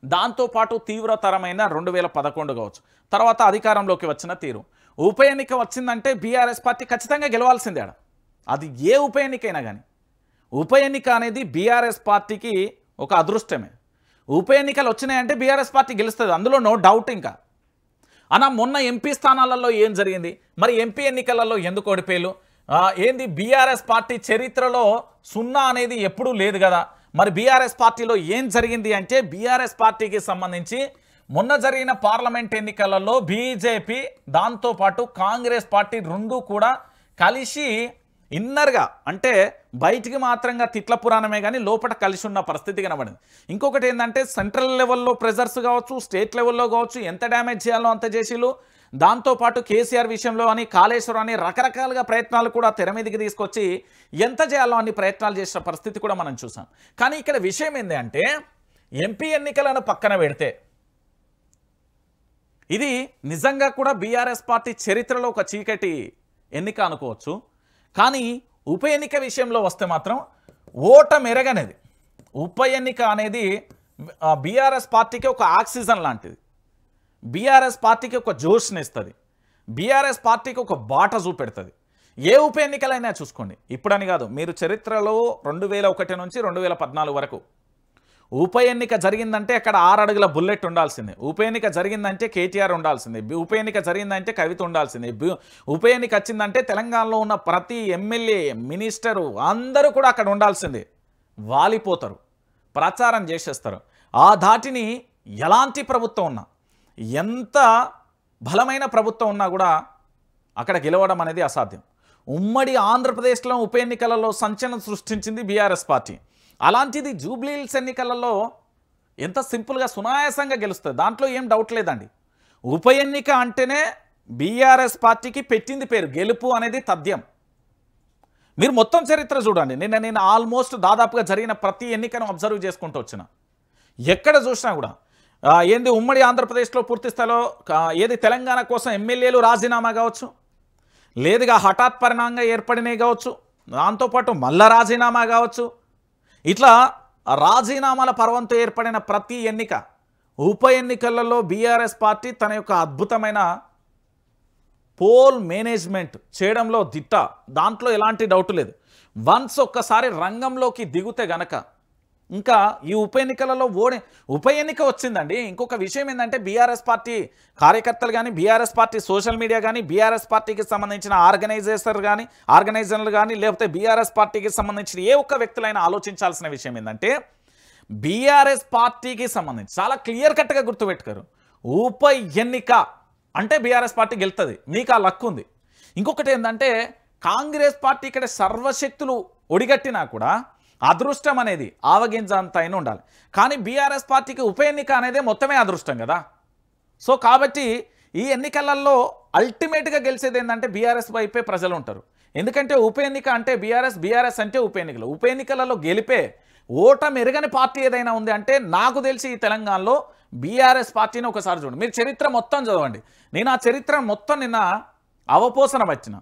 దాంతోపాటు తీవ్రతరమైన 2011 కావచ్చు, తర్వాత అధికారంలోకి వచ్చిన తీరు. ఉప ఎన్నిక వచ్చిందంటే బీఆర్ఎస్ పార్టీ ఖచ్చితంగా గెలవాల్సిందే. అది ఏ ఉప ఎన్నికైనా కానీ ఉప ఎన్నిక అనేది బీఆర్ఎస్ పార్టీకి ఒక అదృష్టమే. ఉప ఎన్నికలు వచ్చినాయంటే బీఆర్ఎస్ పార్టీ గెలుస్తుంది, అందులో నో డౌట్. ఇంకా అన్న మొన్న ఎంపీ స్థానాలలో ఏం జరిగింది, మరి ఎంపీ ఎన్నికలలో ఎందుకు ఓడిపోయారు, ఏంది బీఆర్ఎస్ పార్టీ చరిత్రలో 0 అనేది ఎప్పుడూ లేదు కదా, మరి బీఆర్ఎస్ పార్టీలో ఏం జరిగింది అంటే బీఆర్ఎస్ పార్టీకి సంబంధించి మొన్న జరిగిన పార్లమెంట్ ఎన్నికలలో బీజేపీ దాంతోపాటు కాంగ్రెస్ పార్టీ రెండు కూడా కలిసి ఇన్నర్గా, అంటే బయటికి మాత్రంగా తిట్ల పురాణమే కానీ లోపల కలిసి ఉన్న పరిస్థితి కనబడింది. ఇంకొకటి ఏంటంటే సెంట్రల్ లెవెల్లో ప్రెజర్స్ కావచ్చు, స్టేట్ లెవెల్లో కావచ్చు, ఎంత డ్యామేజ్ చేయాలో అంత చేసిళ్ళు. దాంతోపాటు కేసీఆర్ విషయంలో అని, కాళేశ్వరం అని రకరకాలుగా ప్రయత్నాలు కూడా తెర మీదకి తీసుకొచ్చి ఎంత చేయాలో అన్ని ప్రయత్నాలు చేసిన పరిస్థితి కూడా మనం చూసాం. కానీ ఇక్కడ విషయం ఏంటి అంటే ఎంపీ ఎన్నికలను పక్కన పెడితే ఇది నిజంగా కూడా బీఆర్ఎస్ పార్టీ చరిత్రలో ఒక చీకటి ఎన్నిక అనుకోవచ్చు. కానీ ఉప ఎన్నిక విషయంలో వస్తే మాత్రం ఓటమెరగనేది. ఉప ఎన్నిక అనేది బీఆర్ఎస్ పార్టీకి ఒక ఆక్సిజన్ లాంటిది, బీఆర్ఎస్ పార్టీకి ఒక జోష్ని ఇస్తుంది, బీఆర్ఎస్ పార్టీకి ఒక బాట చూపెడుతుంది. ఏ ఉప ఎన్నికలైనా చూసుకోండి, ఇప్పుడని కాదు, మీరు చరిత్రలో 2001 నుంచి 2014 వరకు ఉప ఎన్నిక జరిగిందంటే అక్కడ 6 అడుగుల బుల్లెట్ ఉండాల్సిందే, ఉప ఎన్నిక జరిగిందంటే కేటీఆర్ ఉండాల్సిందే, ఉప ఎన్నిక జరిగిందంటే కవిత ఉండాల్సిందే, ఉప ఎన్నిక వచ్చిందంటే తెలంగాణలో ఉన్న ప్రతి ఎమ్మెల్యే, మినిస్టరు అందరూ కూడా అక్కడ ఉండాల్సిందే. వాలిపోతారు, ప్రచారం చేసేస్తారు. ఆ ధాటిని ఎలాంటి ప్రభుత్వం ఉన్నా, ఎంత బలమైన ప్రభుత్వం ఉన్నా కూడా అక్కడ గెలవడం అనేది అసాధ్యం. ఉమ్మడి ఆంధ్రప్రదేశ్లో ఉప ఎన్నికలలో సంచలనం సృష్టించింది బీఆర్ఎస్ పార్టీ. అలాంటిది జూబ్లీ హిల్స్ ఎన్నికలలో ఎంత సింపుల్గా సునాయాసంగా గెలుస్తుంది, దాంట్లో ఏం డౌట్ లేదండి. ఉప ఎన్నిక అంటేనే బీఆర్ఎస్ పార్టీకి పెట్టింది పేరు, గెలుపు అనేది తథ్యం. మీరు మొత్తం చరిత్ర చూడండి, నేను ఆల్మోస్ట్ దాదాపుగా జరిగిన ప్రతి ఎన్నికను అబ్జర్వ్ చేసుకుంటూ వచ్చిన, ఎక్కడ చూసినా కూడా ఏంది ఉమ్మడి ఆంధ్రప్రదేశ్లో పూర్తి స్థాయిలో ఏది తెలంగాణ కోసం ఎమ్మెల్యేలు రాజీనామా కావచ్చు, లేదుగా హఠాత్ పరిణామంగా ఏర్పడినవి కావచ్చు, దాంతోపాటు మళ్ళా రాజీనామా కావచ్చు, ఇట్లా రాజీనామాల పర్వంతో ఏర్పడిన ప్రతి ఎన్నిక ఉప ఎన్నికలలో బీఆర్ఎస్ పార్టీ తన యొక్క అద్భుతమైన పోల్ మేనేజ్మెంట్ చేయడంలో దిట్ట, దాంట్లో ఎలాంటి డౌట్ లేదు. వన్స్ ఒక్కసారి రంగంలోకి దిగుతే గనక ఇంకా ఈ ఉప ఎన్నికలలో ఉప ఎన్నిక వచ్చిందండి. ఇంకొక విషయం ఏంటంటే బీఆర్ఎస్ పార్టీ కార్యకర్తలు కానీ, బీఆర్ఎస్ పార్టీ సోషల్ మీడియా కానీ, బీఆర్ఎస్ పార్టీకి సంబంధించిన ఆర్గనైజర్లు కానీ లేకపోతే బీఆర్ఎస్ పార్టీకి సంబంధించిన ఏ ఒక్క వ్యక్తులైనా ఆలోచించాల్సిన విషయం ఏంటంటే బీఆర్ఎస్ పార్టీకి సంబంధించి చాలా క్లియర్ కట్గా గుర్తుపెట్టుకోరు, ఉప ఎన్నిక అంటే బీఆర్ఎస్ పార్టీ గెలుతుంది, మీకు ఆ లక్ ఉంది. ఇంకొకటి ఏంటంటే కాంగ్రెస్ పార్టీ ఇక్కడ సర్వశక్తులు ఒడిగట్టినా కూడా అదృష్టం అనేది ఆవగింజ అంత అయినా ఉండాలి. కానీ బీఆర్ఎస్ పార్టీకి ఉప ఎన్నిక అనేది మొత్తమే అదృష్టం కదా. సో కాబట్టి ఈ ఎన్నికలలో అల్టిమేట్గా గెలిచేది ఏంటంటే బీఆర్ఎస్ వైపే ప్రజలు ఉంటారు. ఎందుకంటే ఉప ఎన్నిక అంటే బీఆర్ఎస్ అంటే ఉప ఎన్నికలలో గెలిపే. ఓటమెరగని పార్టీ ఏదైనా ఉంది అంటే నాకు తెలిసి ఈ తెలంగాణలో బీఆర్ఎస్ పార్టీని ఒకసారి చూడండి, మీరు చరిత్ర మొత్తం చదవండి. నేను ఆ చరిత్ర మొత్తం నిన్న అవపోసన వచ్చిన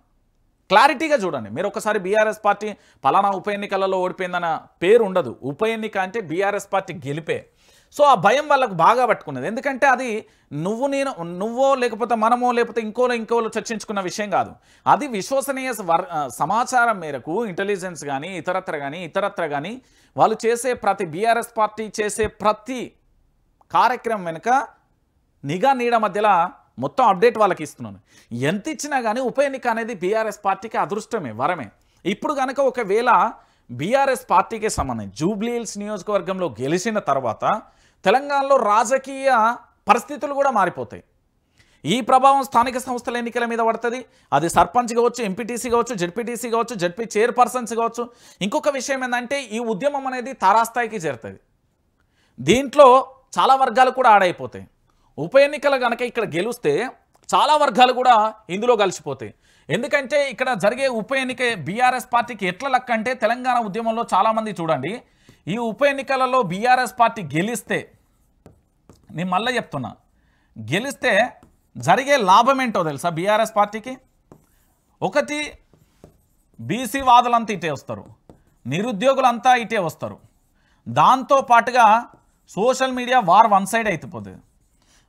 క్లారిటీగా చూడండి. మీరు ఒకసారి బీఆర్ఎస్ పార్టీ పలానా ఉప ఎన్నికలలో ఓడిపోయిందన్న పేరు ఉండదు. ఉప ఎన్నిక అంటే బీఆర్ఎస్ పార్టీ గెలిపే. సో ఆ భయం వాళ్ళకు బాగా పట్టుకున్నది. ఎందుకంటే అది నువ్వో లేకపోతే మనమో లేకపోతే ఇంకోలో చర్చించుకున్న విషయం కాదు. అది విశ్వసనీయ సమాచారం మేరకు ఇంటెలిజెన్స్ కానీ ఇతరత్ర కానీ వాళ్ళు చేసే ప్రతి బీఆర్ఎస్ పార్టీ చేసే ప్రతి కార్యక్రమం వెనుక నిఘా నీడ మధ్యలో మొత్తం అప్డేట్ వాళ్ళకి ఇస్తున్నాను. ఎంత ఇచ్చినా కానీ ఉప ఎన్నిక అనేది బీఆర్ఎస్ పార్టీకి అదృష్టమే, వరమే. ఇప్పుడు కనుక ఒకవేళ బీఆర్ఎస్ పార్టీకి సంబంధించి జూబ్లీ హిల్స్ నియోజకవర్గంలో గెలిచిన తర్వాత తెలంగాణలో రాజకీయ పరిస్థితులు కూడా మారిపోతాయి. ఈ ప్రభావం స్థానిక సంస్థల ఎన్నికల మీద పడుతుంది. అది సర్పంచ్ కావచ్చు, ఎంపీటీసీ కావచ్చు, జెడ్పీటీసీ కావచ్చు, జెడ్పీ చైర్పర్సన్స్ కావచ్చు. ఇంకొక విషయం ఏంటంటే ఈ ఉద్యమం అనేది తారాస్థాయికి చేరుతుంది. దీంట్లో చాలా వర్గాలు కూడా ఆడైపోతాయి. ఉప ఎన్నికలు కనుక ఇక్కడ గెలిస్తే చాలా వర్గాలు కూడా ఇందులో కలిసిపోతాయి. ఎందుకంటే ఇక్కడ జరిగే ఉప ఎన్నిక బీఆర్ఎస్ పార్టీకి ఎట్లా లెక్క అంటే తెలంగాణ ఉద్యమంలో చాలామంది చూడండి, ఈ ఉప ఎన్నికలలో బీఆర్ఎస్ పార్టీ గెలిస్తే, నేను మళ్ళీ చెప్తున్నా, గెలిస్తే జరిగే లాభం ఏంటో తెలుసా బీఆర్ఎస్ పార్టీకి? ఒకటి, బీసీ వాదులంతా ఇటే వస్తారు, నిరుద్యోగులంతా ఇటే వస్తారు, దాంతో పాటుగా social media war one side అయిపోతుంది.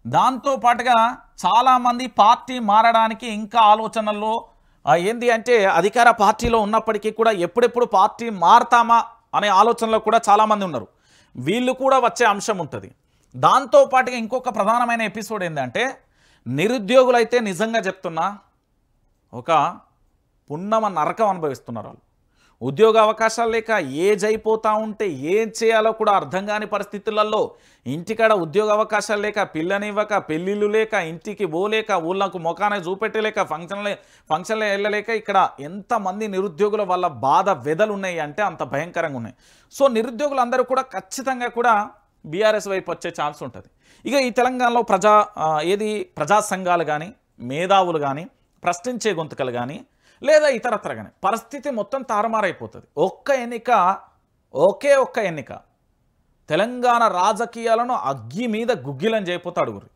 దాంతో పాటుగా చాలామంది పార్టీ మారడానికి ఇంకా ఆలోచనల్లో ఏంది అంటే అధికార పార్టీలో ఉన్నప్పటికీ కూడా ఎప్పుడెప్పుడు పార్టీ మారతామా అనే ఆలోచనలో కూడా చాలామంది ఉన్నారు. వీళ్ళు కూడా వచ్చే అంశం ఉంటుంది. దాంతో పాటుగా ఇంకొక ప్రధానమైన ఎపిసోడ్ ఏంటంటే నిరుద్యోగులైతే నిజంగా చెప్తున్నా ఒక పున్నమ నరకం అనుభవిస్తున్నారు. వాళ్ళు ఉద్యోగ అవకాశాలు లేక ఏజ్ అయిపోతూ ఉంటే ఏం చేయాలో కూడా అర్థం కాని పరిస్థితులలో ఇంటికాడ ఉద్యోగ అవకాశాలు లేక పిల్లనివ్వక పెళ్ళిళ్ళు లేక ఇంటికి పోలేక ఊళ్ళకు ముఖాన్ని చూపెట్టలేక ఫంక్షన్లో వెళ్ళలేక ఇక్కడ ఎంతమంది నిరుద్యోగుల వాళ్ళ బాధ వెదలు ఉన్నాయి అంటే అంత భయంకరంగా ఉన్నాయి. సో నిరుద్యోగులు అందరూ కూడా ఖచ్చితంగా కూడా బీఆర్ఎస్ వైపు వచ్చే ఛాన్స్ ఉంటుంది. ఇక ఈ తెలంగాణలో ప్రజా సంఘాలు కానీ మేధావులు కానీ ప్రశ్నించే గొంతుకలు కానీ లేదా ఇతరత్ర కానీ పరిస్థితి మొత్తం తారుమారైపోతుంది. ఒకే ఒక్క ఎన్నిక తెలంగాణ రాజకీయాలను అగ్గి మీద గుగ్గిలం చేయకపోతే అడుగురు.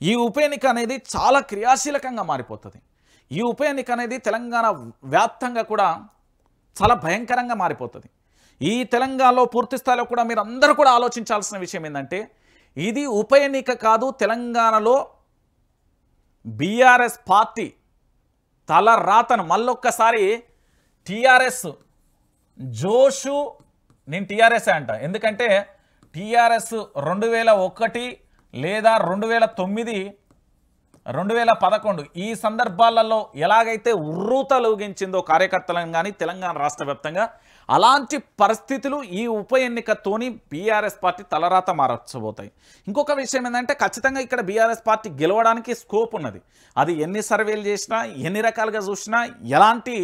ఈ ఉప ఎన్నిక అనేది చాలా క్రియాశీలకంగా మారిపోతుంది. ఈ ఉప ఎన్నిక అనేది తెలంగాణ వ్యాప్తంగా కూడా చాలా భయంకరంగా మారిపోతుంది. ఈ తెలంగాణలో పూర్తి స్థాయిలో కూడా మీరు అందరూ కూడా ఆలోచించాల్సిన విషయం ఏంటంటే ఇది ఉప ఎన్నిక కాదు, తెలంగాణలో బీఆర్ఎస్ పార్టీ తల రాతను మళ్ళొక్కసారి టీఆర్ఎస్ జోషు, నేను టీఆర్ఎస్ అంట, ఎందుకంటే టీఆర్ఎస్ 2001 లేదా 2009 2011 ఈ సందర్భాలలో ఎలాగైతే ఉర్రూతలూగించిందో కార్యకర్తలను కానీ తెలంగాణ రాష్ట్ర వ్యాప్తంగా అలాంటి పరిస్థితులు ఈ ఉప ఎన్నికతోని బీఆర్ఎస్ పార్టీ తలరాత మారచ్చబోతాయి. ఇంకొక విషయం ఏంటంటే ఖచ్చితంగా ఇక్కడ బీఆర్ఎస్ పార్టీ గెలవడానికి స్కోప్ ఉన్నది. అది ఎన్ని సర్వేలు చేసినా ఎన్ని రకాలుగా చూసినా ఎలాంటి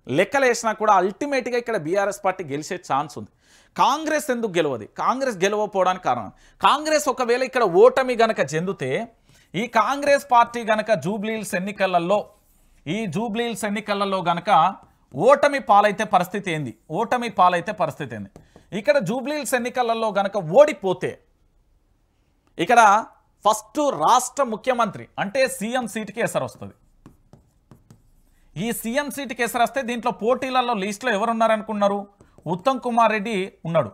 లెక్కలు వేసినా కూడా అల్టిమేట్గా ఇక్కడ బీఆర్ఎస్ పార్టీ గెలిచే ఛాన్స్ ఉంది. కాంగ్రెస్ ఎందుకు గెలవదు? కాంగ్రెస్ గెలవకపోవడానికి కారణం కాంగ్రెస్ ఒకవేళ ఇక్కడ ఓటమి గనక చెందితే ఈ కాంగ్రెస్ పార్టీ గనక జూబ్లీహిల్స్ ఎన్నికలలో గనక ఓటమి పాలైతే పరిస్థితి ఏంది? ఇక్కడ జూబ్లీహిల్స్ ఎన్నికలలో గనక ఓడిపోతే ఇక్కడ ఫస్ట్ రాష్ట్ర ముఖ్యమంత్రి అంటే సీఎం సీటుకి ఎసరు వస్తుంది. ఈ సీఎం సీటుకి ఎసరు వస్తే దీంట్లో పోటీలలో లిస్టులో ఎవరున్నారనుకున్నారు? ఉత్తమ్ కుమార్ రెడ్డి ఉన్నాడు,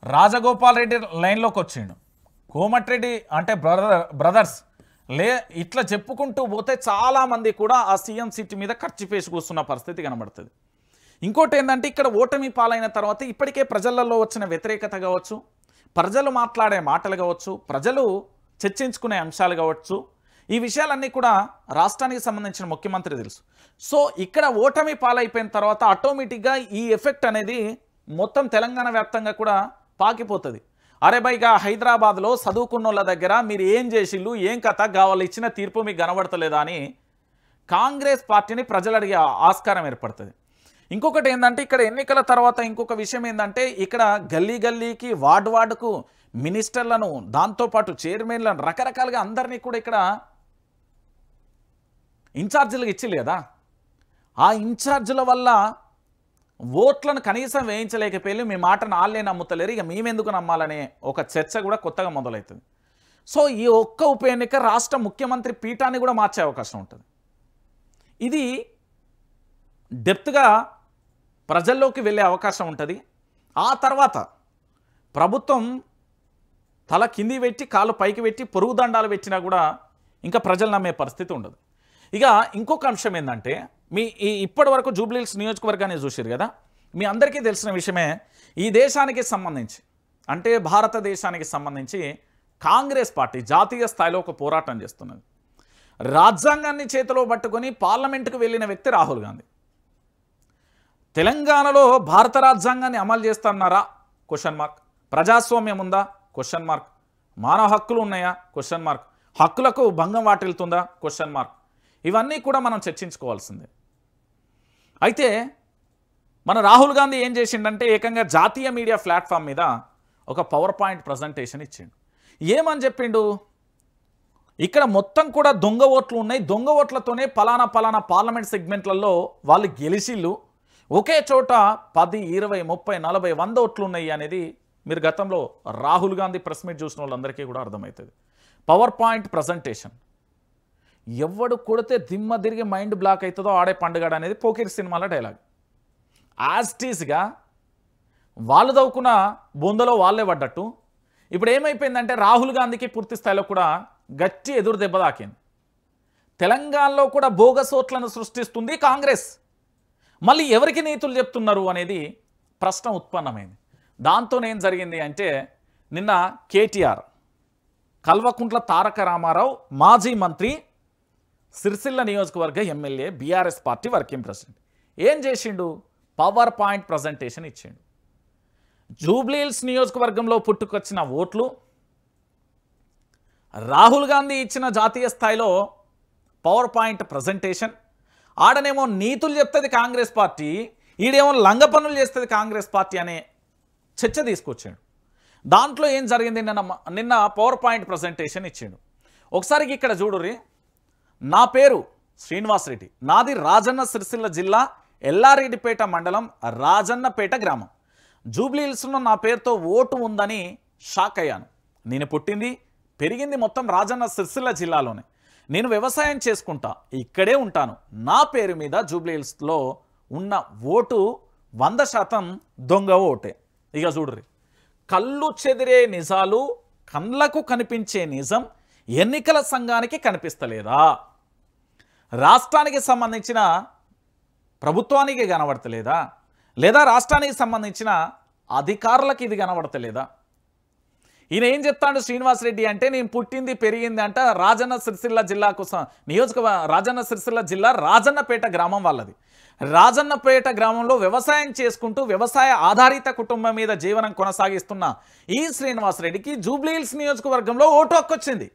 రాజగోపాల్ రెడ్డి లైన్లోకి వచ్చిండు, కోమటిరెడ్డి అంటే బ్రదర్స్ ఇట్లా చెప్పుకుంటూ పోతే చాలామంది కూడా ఆ సీఎం సీటు మీద ఖర్చు పేసి కూస్తున్న పరిస్థితి కనబడుతుంది. ఇంకోటి ఏంటంటే ఇక్కడ ఓటమి పాలైన తర్వాత ఇప్పటికే ప్రజలలో వచ్చిన వ్యతిరేకత కావచ్చు, ప్రజలు మాట్లాడే మాటలు కావచ్చు, ప్రజలు చర్చించుకునే అంశాలు కావచ్చు, ఈ విషయాలన్నీ కూడా రాష్ట్రానికి సంబంధించిన ముఖ్యమంత్రి తెలుసు. సో ఇక్కడ ఓటమి పాలైపోయిన తర్వాత ఆటోమేటిక్గా ఈ ఎఫెక్ట్ అనేది మొత్తం తెలంగాణ వ్యాప్తంగా కూడా పాకిపోతుంది. అరే బైగా హైదరాబాద్లో చదువుకున్నోళ్ళ దగ్గర మీరు ఏం చేసిళ్ళు, ఏం కథ కావాలి, ఇచ్చిన తీర్పు మీకు కనబడతలేదా అని కాంగ్రెస్ పార్టీని ప్రజలు అడిగే ఆస్కారం ఏర్పడుతుంది. ఇంకొకటి ఏంటంటే ఇక్కడ ఎన్నికల తర్వాత ఇంకొక విషయం ఏంటంటే ఇక్కడ గల్లీకి వార్డుకు మినిస్టర్లను దాంతోపాటు చైర్మన్లను రకరకాలుగా అందరినీ కూడా ఇక్కడ ఇన్ఛార్జీలకు ఇచ్చిల్లు కదా. ఆ ఇన్ఛార్జీల వల్ల ఓట్లను కనీసం వేయించలేకపోయి మీ మాటను వాళ్ళే నమ్ముతలేరు, ఇక మేమెందుకు నమ్మాలనే ఒక చర్చ కూడా కొత్తగా మొదలవుతుంది. సో ఈ ఒక్క ఉప ఎన్నిక రాష్ట్ర ముఖ్యమంత్రి పీఠాన్ని కూడా మార్చే అవకాశం ఉంటుంది. ఇది డెప్త్గా ప్రజల్లోకి వెళ్ళే అవకాశం ఉంటుంది. ఆ తర్వాత ప్రభుత్వం తల కింది పెట్టి కాళ్ళు పైకి పెట్టి పొరుగు దండాలు పెట్టినా కూడా ఇంకా ప్రజలు నమ్మే పరిస్థితి ఉండదు. ఇక ఇంకొక అంశం ఏంటంటే ఇప్పటి వరకు జూబ్లీహిల్స్ నియోజకవర్గాన్ని చూసారు కదా, మీ అందరికీ తెలిసిన విషయమే ఈ దేశానికి సంబంధించి అంటే భారతదేశానికి సంబంధించి కాంగ్రెస్ పార్టీ జాతీయ స్థాయిలో ఒక పోరాటం చేస్తున్నది. రాజ్యాంగాన్ని చేతిలో పట్టుకొని పార్లమెంటుకు వెళ్ళిన వ్యక్తి రాహుల్ గాంధీ. తెలంగాణలో భారత రాజ్యాంగాన్ని అమలు చేస్తున్నారా? Question mark. ప్రజాస్వామ్యం ఉందా? Question mark. మానవ హక్కులు ఉన్నాయా? Question mark. హక్కులకు భంగం వాటిల్తుందా? Question mark. ఇవన్నీ కూడా మనం చర్చించుకోవాల్సిందే. అయితే మన రాహుల్ గాంధీ ఏం చేసిండంటే ఏకంగా జాతీయ మీడియా ప్లాట్ఫామ్ మీద ఒక పవర్ పాయింట్ ప్రజెంటేషన్ ఇచ్చిండు. ఏమని చెప్పిండు? ఇక్కడ మొత్తం కూడా దొంగ ఓట్లు ఉన్నాయి, దొంగ ఓట్లతోనే పలానా పార్లమెంట్ సెగ్మెంట్లలో వాళ్ళు గెలిచిళ్ళు, ఒకే చోట 10, 20, 30, 40, 100 ఓట్లు ఉన్నాయి అనేది మీరు గతంలో రాహుల్ గాంధీ ప్రెస్ మీట్ చూసిన వాళ్ళందరికీ కూడా అర్థమవుతుంది. Power point presentation. ఎవడు కొడితే దిమ్మ తిరిగి మైండ్ బ్లాక్ అవుతుందో ఆడే పండుగ అనేది పోకిరి సినిమాలో డైలాగ్. యాజ్ టీజ్గా వాళ్ళు దవ్వుకున్న బొందలో వాళ్ళే పడ్డట్టు ఇప్పుడు ఏమైపోయిందంటే రాహుల్ గాంధీకి పూర్తి స్థాయిలో కూడా గట్టి ఎదురు దెబ్బ తాకింది. తెలంగాణలో కూడా బోగస్ ఓట్లను సృష్టిస్తుంది కాంగ్రెస్. మళ్ళీ ఎవరికి నీతులు చెప్తున్నారు అనేది ప్రశ్న ఉత్పన్నమైంది. దాంతో ఏం జరిగింది అంటే నిన్న కేటీఆర్, కల్వకుంట్ల తారక రామారావు మాజీ మంత్రి, సిరిసిల్ల నియోజకవర్గ MLA, BRS party working president ఏం చేసిండు? పవర్ పాయింట్ ప్రజెంటేషన్ ఇచ్చిండు. జూబ్లీహిల్స్ నియోజకవర్గంలో పుట్టుకొచ్చిన ఓట్లు, రాహుల్ గాంధీ ఇచ్చిన జాతీయ స్థాయిలో పవర్ పాయింట్ ప్రజెంటేషన్, ఆడనేమో నీతులు చెప్తుంది కాంగ్రెస్ పార్టీ, ఈడేమో లంగ పనులు చేస్తుంది కాంగ్రెస్ పార్టీ అనే చర్చ తీసుకొచ్చాడు. దాంట్లో ఏం జరిగింది? నిన్న పవర్ పాయింట్ ప్రజెంటేషన్ ఇచ్చిండు. ఒకసారికి ఇక్కడ చూడుర్రి. నా పేరు శ్రీనివాస్ రెడ్డి, నాది రాజన్న సిరిసిల్ల జిల్లా ఎల్లారెడ్డిపేట మండలం రాజన్నపేట గ్రామం. జూబ్లీహిల్స్లో నా పేరుతో ఓటు ఉందని షాక్ అయ్యాను. నేను పుట్టింది పెరిగింది మొత్తం రాజన్న సిరిసిల్ల జిల్లాలోనే. నేను వ్యవసాయం చేసుకుంటా, ఇక్కడే ఉంటాను. నా పేరు మీద జూబ్లీహిల్స్లో ఉన్న ఓటు 100% దొంగ ఓటే. ఇక చూడ్రి, కళ్ళు చెదిరే నిజాలు, కళ్ళకు కనిపించే నిజం ఎన్నికల సంఘానికి కనిపిస్తలేదా? రాష్ట్రానికి సంబంధించిన ప్రభుత్వానికి కనబడతలేదా? లేదా రాష్ట్రానికి సంబంధించిన అధికారులకు ఇది కనబడతలేదా? ఈయన ఏం చెప్తాడు శ్రీనివాసరెడ్డి అంటే, నేను పుట్టింది పెరిగింది అంట రాజన్న సిరిసిల్ల జిల్లాకు రాజన్న సిరిసిల్ల జిల్లా రాజన్నపేట గ్రామం వాళ్ళది. రాజన్నపేట గ్రామంలో వ్యవసాయం చేసుకుంటూ వ్యవసాయ ఆధారిత కుటుంబం మీద జీవనం కొనసాగిస్తున్న ఈ శ్రీనివాసరెడ్డికి జూబ్లీహిల్స్ నియోజకవర్గంలో ఓటు హక్కు వచ్చింది.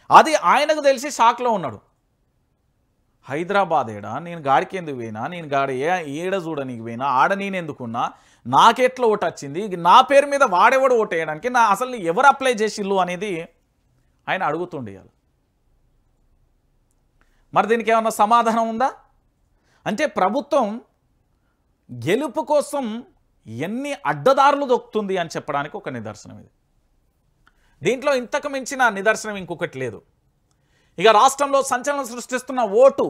అది ఆయనకు తెలిసి షాక్లో ఉన్నాడు. హైదరాబాద్ ఏడా, నేను గాడికి ఎందుకు పోయినా, నేను గాడి ఏడ చూడనీకి పోయినా, ఆడ నేను ఎందుకున్నా, నాకెట్లా ఓటు వచ్చింది, నా పేరు మీద వాడేవాడు ఓటు వేయడానికి అసలు ఎవరు అప్లై చేసిల్లు అనేది ఆయన అడుగుతుండేయాలి. మరి దీనికి ఏమన్నా సమాధానం ఉందా? అంటే ప్రభుత్వం గెలుపు కోసం ఎన్ని అడ్డదారులు దొక్కుతుంది అని చెప్పడానికి ఒక నిదర్శనం ఇది. దీంట్లో ఇంతకు మించిన నిదర్శనం ఇంకొకటి లేదు. ఇక రాష్ట్రంలో సంచలనం సృష్టిస్తున్న ఓటు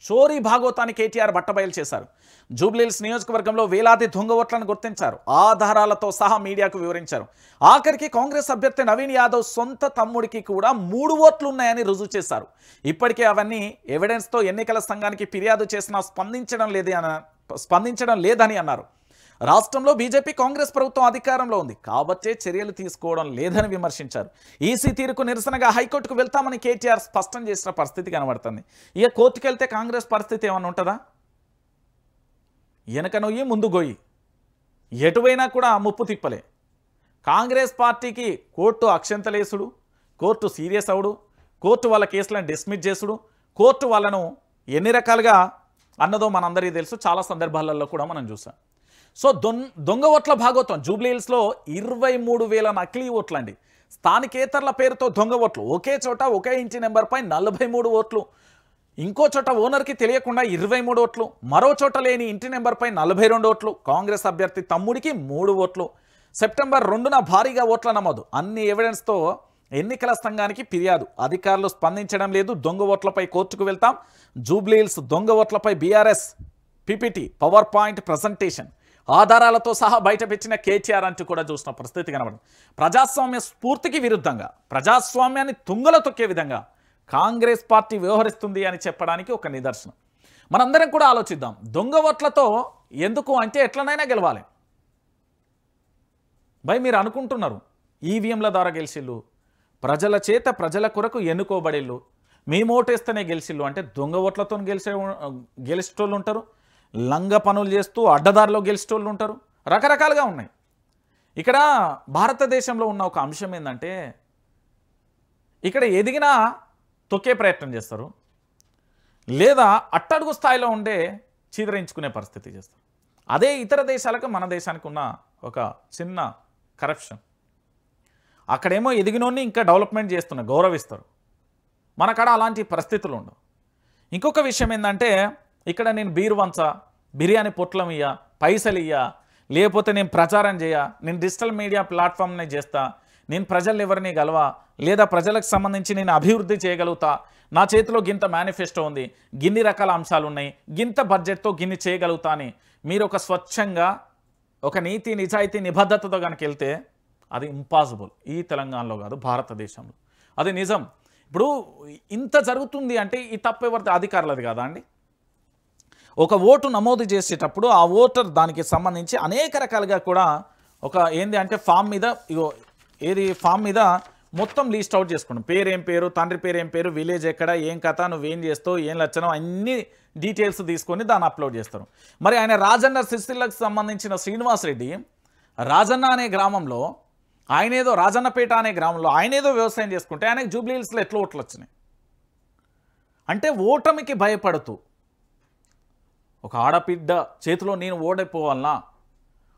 చోరీ భాగోతాన్ని కేటీఆర్ బట్టబయలు చేశారు. జూబ్లీహిల్స్ నియోజకవర్గంలో వేలాది దొంగ ఓట్లను గుర్తించారు. ఆధారాలతో సహా మీడియాకు వివరించారు. ఆఖరికి కాంగ్రెస్ అభ్యర్థి నవీన్ యాదవ్ సొంత తమ్ముడికి కూడా 3 ఓట్లు ఉన్నాయని రుజువు చేశారు. ఇప్పటికే అవన్నీ ఎవిడెన్స్తో ఎన్నికల సంఘానికి ఫిర్యాదు చేసినా స్పందించడం లేదని అన్నారు. రాష్ట్రంలో బీజేపీ కాంగ్రెస్ ప్రభుత్వం అధికారంలో ఉంది కాబట్టే చర్యలు తీసుకోవడం లేదని విమర్శించారు. ఈసీ తీరుకు నిరసనగా హైకోర్టుకు వెళ్తామని కేటీఆర్ స్పష్టం చేసిన పరిస్థితి కనబడుతుంది. ఇక కోర్టుకు వెళ్తే కాంగ్రెస్ పరిస్థితి ఏమన్నా ఉంటుందా? వెనక నొయ్యి ముందు గొయ్యి, ఎటువైనా కూడా ముప్పు తిప్పలే. కాంగ్రెస్ పార్టీకి కోర్టు అక్షంతలేసుడు, కోర్టు సీరియస్ అవుడు, కోర్టు వాళ్ళ కేసులను డిస్మిస్ చేసుడు, కోర్టు వాళ్ళను ఎన్ని రకాలుగా అన్నదో మనందరికీ తెలుసు. చాలా సందర్భాలలో కూడా మనం చూసాం. సో దొంగ ఓట్ల భాగోత్వం జూబ్లీహిల్స్లో 23,000 నకిలీ ఓట్లు అండి. స్థానికేతరుల పేరుతో దొంగ ఓట్లు. ఒకే చోట ఒకే ఇంటి నెంబర్పై 43 ఓట్లు, ఇంకో చోట ఓనర్కి తెలియకుండా 23 ఓట్లు, మరో చోట లేని ఇంటి నెంబర్పై 42 ఓట్లు, కాంగ్రెస్ అభ్యర్థి తమ్ముడికి 3 ఓట్లు. సెప్టెంబర్ 2న భారీగా ఓట్ల నమోదు. అన్ని ఎవిడెన్స్తో ఎన్నికల సంఘానికి ఫిర్యాదు. అధికారులు స్పందించడం లేదు. దొంగ ఓట్లపై కోర్టుకు వెళ్తాం. జూబ్లీహిల్స్ దొంగ ఓట్లపై BRS PPT power point presentation ఆధారాలతో సహా బయటపెట్టిన కేటీఆర్ అంటూ కూడా చూసిన పరిస్థితి కనబడింది. ప్రజాస్వామ్య స్ఫూర్తికి విరుద్ధంగా, ప్రజాస్వామ్యాన్ని తుంగలో తొక్కే విధంగా కాంగ్రెస్ పార్టీ వ్యవహరిస్తుంది అని చెప్పడానికి ఒక నిదర్శనం. మనందరం కూడా ఆలోచిద్దాం. దొంగ ఓట్లతో ఎందుకు అంటే ఎట్లనైనా గెలవాలి. భయ్ మీరు అనుకుంటున్నారు ఈవీఎంల ద్వారా గెలిచిళ్ళు, ప్రజల చేత ప్రజల కొరకు ఎన్నుకోబడిళ్ళు, మీ ఓటేస్తేనే గెలిచిళ్ళు అంటే దొంగ ఓట్లతో గెలిచేటోళ్ళు ఉంటారు, లంగ పనులు చేస్తూ అడ్డదారిలో గెలిచేటోళ్ళు ఉంటారు, రకరకాలుగా ఉన్నాయి. ఇక్కడ భారతదేశంలో ఉన్న ఒక అంశం ఏంటంటే ఇక్కడ ఎదిగినా తొక్కే ప్రయత్నం చేస్తారు, లేదా అట్టడుగు స్థాయిలో ఉండే చీదరించుకునే పరిస్థితి చేస్తారు. అదే ఇతర దేశాలకు మన దేశానికి ఉన్న ఒక చిన్న కరప్షన్. అక్కడేమో ఎదిగినోన్ని ఇంకా డెవలప్మెంట్ చేస్తున్న గౌరవిస్తారు, మనకాడ అలాంటి పరిస్థితులు ఉండవు. ఇంకొక విషయం ఏంటంటే ఇక్కడ నేను బీరు వంచా, బిర్యానీ పొట్లం ఇయ్య, పైసలు ఇయ్య, లేకపోతే నేను ప్రచారం చేయ, నేను డిజిటల్ మీడియా ప్లాట్ఫామ్ని చేస్తా, నేను ప్రజలు ఎవరిని గలవా, లేదా ప్రజలకు సంబంధించి నేను అభివృద్ధి చేయగలుగుతా, నా చేతిలో గింత మేనిఫెస్టో ఉంది, గిన్ని రకాల అంశాలు ఉన్నాయి, గింత బడ్జెట్తో గిన్ని చేయగలుగుతా అని మీరు ఒక స్వచ్ఛంగా ఒక నీతి నిజాయితీ నిబద్ధతతో కనుక వెళ్తే అది ఇంపాసిబుల్. ఈ తెలంగాణలో కాదు, భారతదేశంలో అది నిజం. ఇప్పుడు ఇంత జరుగుతుంది అంటే ఈ తప్పు ఎవరిది? అధికారులది కాదా అండి? ఒక ఓటు నమోదు చేసేటప్పుడు ఆ ఓటర్ దానికి సంబంధించి అనేక రకాలుగా కూడా ఒక ఏంది అంటే ఫామ్ మీద ఇగో ఫామ్ మీద మొత్తం లిస్ట్ అవుట్ చేసుకున్నాం. పేరు ఏం పేరు, తండ్రి పేరు ఏం పేరు, విలేజ్ ఎక్కడ, ఏం కథ, నువ్వేం చేస్తావు, ఏం లక్షణం, అన్ని డీటెయిల్స్ తీసుకొని దాన్ని అప్లోడ్ చేస్తారు. మరి ఆయన రాజన్న సిరిసిల్లకు సంబంధించిన శ్రీనివాస్ రెడ్డి రాజన్న అనే గ్రామంలో ఆయనేదో రాజన్నపేట అనే గ్రామంలో ఆయనేదో వ్యవసాయం చేసుకుంటే ఆయనకు జూబ్లీ హిల్స్లో ఎట్లా ఓట్లు వచ్చినాయి అంటే ఓటమికి భయపడుతూ ఒక ఆడపిడ్డ చేతిలో నేను ఓడిపోవాలనా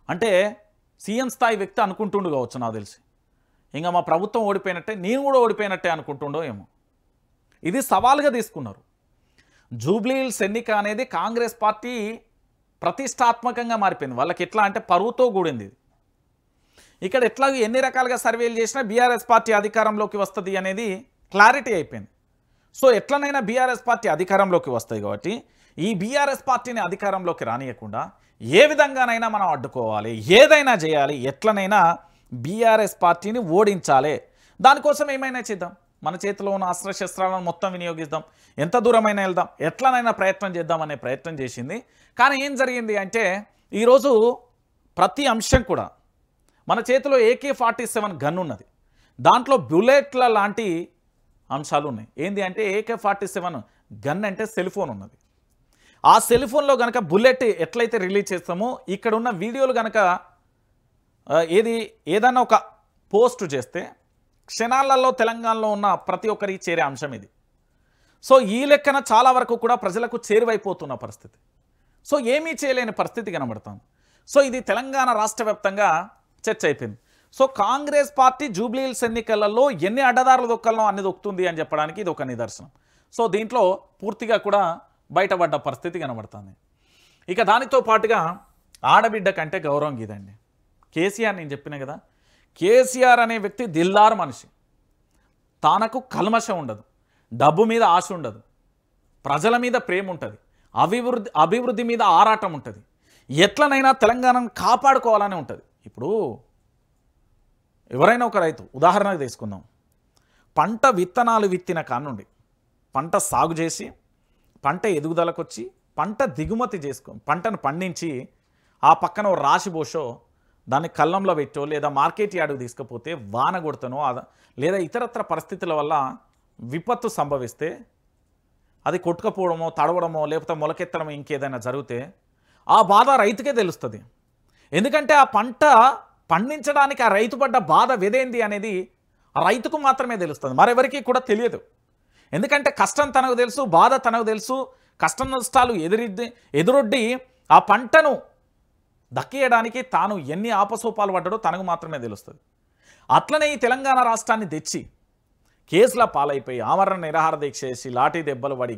అంటే సీఎం స్థాయి వ్యక్తి అనుకుంటుండు కావచ్చు నాకు తెలిసి. ఇంకా మా ప్రభుత్వం ఓడిపోయినట్టే నేను కూడా ఓడిపోయినట్టే అనుకుంటుండో ఏమో. ఇది సవాల్గా తీసుకున్నారు. జూబ్లీ హిల్స్ ఎన్నిక అనేది కాంగ్రెస్ పార్టీ ప్రతిష్టాత్మకంగా మారిపోయింది. వాళ్ళకి ఎట్లా అంటే పరువుతో కూడింది ఇది. ఇక్కడ ఎట్లా ఎన్ని రకాలుగా సర్వేలు చేసినా బీఆర్ఎస్ పార్టీ అధికారంలోకి వస్తుంది అనేది క్లారిటీ అయిపోయింది. సో ఎట్లనైనా బీఆర్ఎస్ పార్టీ అధికారంలోకి వస్తుంది కాబట్టి ఈ బీఆర్ఎస్ పార్టీని అధికారంలోకి రానియకుండా ఏ విధంగానైనా మనం అడ్డుకోవాలి, ఏదైనా చేయాలి, ఎట్లనైనా బీఆర్ఎస్ పార్టీని ఓడించాలి. దానికోసం ఏమైనా చేద్దాం, మన చేతిలో ఉన్న అస్త్రశస్త్రాలను మొత్తం వినియోగిద్దాం, ఎంత దూరమైనా వెళ్దాం, ఎట్లనైనా ప్రయత్నం చేద్దాం అనే ప్రయత్నం చేసింది. కానీ ఏం జరిగింది అంటే ఈరోజు ప్రతి అంశం కూడా మన చేతిలో AK-47 గన్ ఉన్నది, దాంట్లో బుల్లెట్ల లాంటి అంశాలు ఉన్నాయి. ఏంది అంటే AK-47 గన్ అంటే సెల్ ఫోన్ ఉన్నది. ఆ సెల్ ఫోన్లో కనుక బుల్లెట్ ఎట్లయితే రిలీజ్ చేస్తామో ఇక్కడ ఉన్న వీడియోలు కనుక ఏదైనా ఒక పోస్ట్ చేస్తే క్షణాలలో తెలంగాణలో ఉన్న ప్రతి ఒక్కరికి చేరే అంశం ఇది. సో ఈ లెక్కన చాలా వరకు కూడా ప్రజలకు చేరువైపోతున్న పరిస్థితి. సో ఏమీ చేయలేని పరిస్థితి కనబడుతుంది. సో ఇది తెలంగాణ రాష్ట్ర వ్యాప్తంగా చర్చ అయిపోయింది. So Congress party Jubilee hills ఎన్నికలలో ఎన్ని అడ్డదారులు దొక్కలను అన్ని దొక్కుతుంది అని చెప్పడానికి ఇది ఒక నిదర్శనం. సో దీంట్లో పూర్తిగా కూడా బయటపడ్డ పరిస్థితి కనబడుతుంది. ఇక దానితో పాటుగా ఆడబిడ్డ కంటే గౌరవం ఇదండి. కేసీఆర్ నేను చెప్పిన కదా, కేసీఆర్ అనే వ్యక్తి దిల్దార్ మనిషి. తనకు కల్మషం ఉండదు, డబ్బు మీద ఆశ ఉండదు, ప్రజల మీద ప్రేమ ఉంటుంది, అభివృద్ధి మీద ఆరాటం ఉంటుంది, ఎట్లనైనా తెలంగాణను కాపాడుకోవాలని ఉంటుంది. ఇప్పుడు ఎవరైనా ఒక రైతు ఉదాహరణకు తీసుకుందాం, పంట విత్తనాలు విత్తిన కానుండి పంట సాగు చేసి పంట ఎదుగుదలకు వచ్చి పంట దిగుమతి పంటను పండించి ఆ పక్కన రాశి పోషో దాన్ని కళ్ళంలో పెట్టో లేదా మార్కెట్ యార్డుకు తీసుకుపోతే వాన కొడతనో లేదా ఇతరత్ర పరిస్థితుల వల్ల విపత్తు సంభవిస్తే అది కొట్టుకపోవడమో తడవడమో లేకపోతే మొలకెత్తడమో ఇంకేదైనా జరిగితే ఆ బాధ రైతుకే తెలుస్తుంది. ఎందుకంటే ఆ పంట పండించడానికి ఆ రైతు పడ్డ బాధ వెదేంది అనేది ఆ రైతుకు మాత్రమే తెలుస్తుంది, మరెవరికి కూడా తెలియదు. ఎందుకంటే కష్టం తనకు తెలుసు, బాధ తనకు తెలుసు, కష్ట నష్టాలు ఎదురొడ్డి ఆ పంటను దక్కియడానికి తాను ఎన్ని ఆపసోపాలు పడ్డాడో తనకు మాత్రమే తెలుస్తుంది. అట్లనే ఈ తెలంగాణ రాష్ట్రాన్ని తెచ్చి కేసుల పాలైపోయి ఆమరణ నిరాహార దీక్ష చేసి లాఠీ దెబ్బలు పడి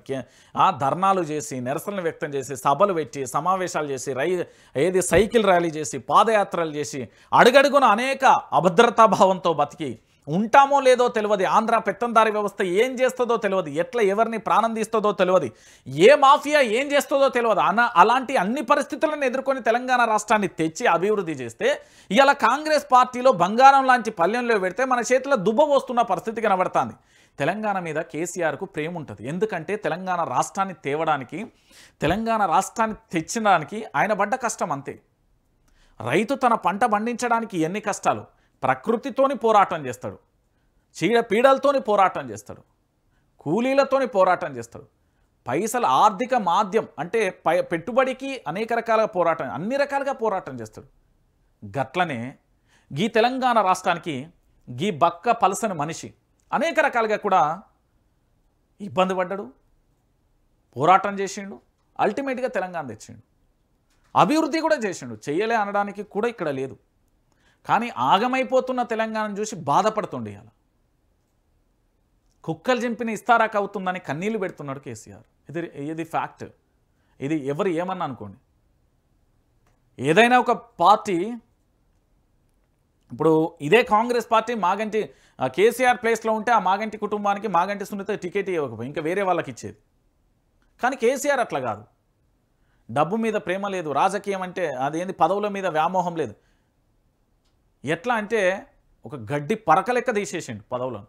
ధర్నాలు చేసి నిరసనలు వ్యక్తం చేసి సభలు పెట్టి సమావేశాలు చేసి సైకిల్ ర్యాలీ చేసి పాదయాత్రలు చేసి అడుగడుగున అనేక అభద్రతా భావంతో బతికి ఉంటామో లేదో తెలియదు, ఆంధ్ర పెత్తందారి వ్యవస్థ ఏం చేస్తుందో తెలియదు, ఎట్లా ఎవరిని ప్రాణం తీస్తుందో తెలియదు, ఏ మాఫియా ఏం చేస్తుందో తెలియదు, అలాంటి అన్ని పరిస్థితులను ఎదుర్కొని తెలంగాణ రాష్ట్రాన్ని తెచ్చి అభివృద్ధి చేస్తే ఇలా కాంగ్రెస్ పార్టీలో బంగారం లాంటి పల్లెంలో పెడితే మన చేతిలో దుబ్బ వస్తున్న పరిస్థితి కనబడుతుంది. తెలంగాణ మీద కేసీఆర్కు ప్రేమ ఉంటుంది. ఎందుకంటే తెలంగాణ రాష్ట్రాన్ని తేవడానికి, తెలంగాణ రాష్ట్రాన్ని తెచ్చడానికి ఆయన పడ్డ కష్టం అంతే. రైతు తన పంట పండించడానికి ఎన్ని కష్టాలు, ప్రకృతితోని పోరాటం చేస్తాడు, చీడపీడలతోని పోరాటం చేస్తాడు, కూలీలతోని పోరాటం చేస్తాడు, పైసలు ఆర్థిక మాధ్యం అంటే పెట్టుబడికి అనేక రకాలుగా పోరాటం, అన్ని రకాలుగా పోరాటం చేస్తాడు. గట్లనే గీ తెలంగాణ రాష్ట్రానికి గీ బక్క పలసని మనిషి అనేక రకాలుగా కూడా ఇబ్బంది పడ్డాడు, పోరాటం చేసిండు, అల్టిమేట్గా తెలంగాణ తెచ్చిండు, అభివృద్ధి కూడా చేసిండు. చెయ్యలే అనడానికి కూడా ఇక్కడ లేదు. కానీ ఆగమైపోతున్న తెలంగాణను చూసి బాధపడుతుండే అలా కుక్కలు చింపిన ఇస్తారాక అవుతుందని కన్నీళ్లు పెడుతున్నాడు కేసీఆర్. ఇది ఫ్యాక్ట్. ఇది ఎవరు ఏమన్నా అనుకోండి. ఏదైనా ఒక పార్టీ, ఇప్పుడు ఇదే కాంగ్రెస్ పార్టీ మాగంటి కేసీఆర్ ప్లేస్లో ఉంటే ఆ మాగంటి కుటుంబానికి మాగంటి సునీత టికెట్ ఇవ్వకపోయి ఇంకా వేరే వాళ్ళకి ఇచ్చేది. కానీ కేసీఆర్ అట్లా కాదు. డబ్బు మీద ప్రేమ లేదు, రాజకీయం అంటే అదేంది పదవుల మీద వ్యామోహం లేదు. ఎట్లా అంటే ఒక గడ్డి పరక లెక్క తీసేసిండు పదవులను.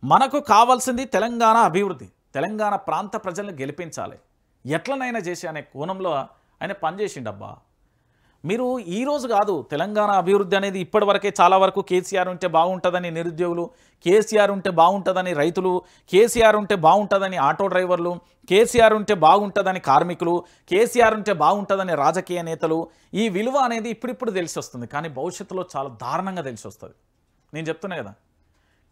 మనకు కావాల్సింది తెలంగాణ అభివృద్ధి, తెలంగాణ ప్రాంత ప్రజలను గెలిపించాలి, ఎట్లనైనా చేసి అనే కోణంలో ఆయన పనిచేసిండబ్బా. మీరు ఈరోజు కాదు, తెలంగాణ అభివృద్ధి అనేది ఇప్పటివరకే చాలా వరకు కేసీఆర్ ఉంటే బాగుంటుందని నిరుద్యోగులు, కేసీఆర్ ఉంటే బాగుంటుందని రైతులు, కేసీఆర్ ఉంటే బాగుంటుందని ఆటో డ్రైవర్లు, కేసీఆర్ ఉంటే బాగుంటుందని కార్మికులు, కేసీఆర్ ఉంటే బాగుంటుందని రాజకీయ నేతలు, ఈ విలువ అనేది ఇప్పుడిప్పుడు తెలిసి వస్తుంది. కానీ భవిష్యత్తులో చాలా దారుణంగా తెలిసి వస్తుంది. నేను చెప్తున్నా కదా,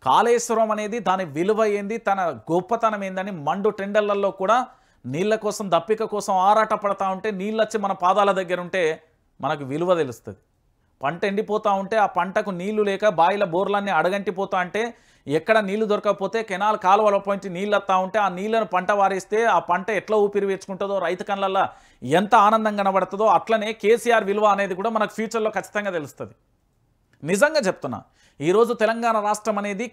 కాళేశ్వరం అనేది దాని విలువ ఏంది, తన గొప్పతనం ఏందని మండు టెండర్లలో కూడా నీళ్ళ కోసం దప్పిక కోసం ఆరాట పడతా ఉంటే, నీళ్ళు వచ్చి మన పాదాల దగ్గర ఉంటే మనకు విలువ తెలుస్తుంది. పంట ఎండిపోతూ ఉంటే ఆ పంటకు నీళ్లు లేక బాయిల బోర్లన్నీ అడగంటిపోతా అంటే, ఎక్కడ నీళ్లు దొరకకపోతే కెనాల్ కాలువల పోయించి నీళ్ళు వస్తూ ఉంటే ఆ నీళ్లను పంట వారిస్తే ఆ పంట ఎట్లా ఊపిరి వేసుకుంటుందో, రైతు కళ్ళల్లో ఎంత ఆనందం కనబడుతుందో, అట్లనే కేసీఆర్ విలువ అనేది కూడా మనకు ఫ్యూచర్లో ఖచ్చితంగా తెలుస్తుంది. నిజంగా చెప్తున్నా, ఈరోజు తెలంగాణ రాష్ట్రం అనేది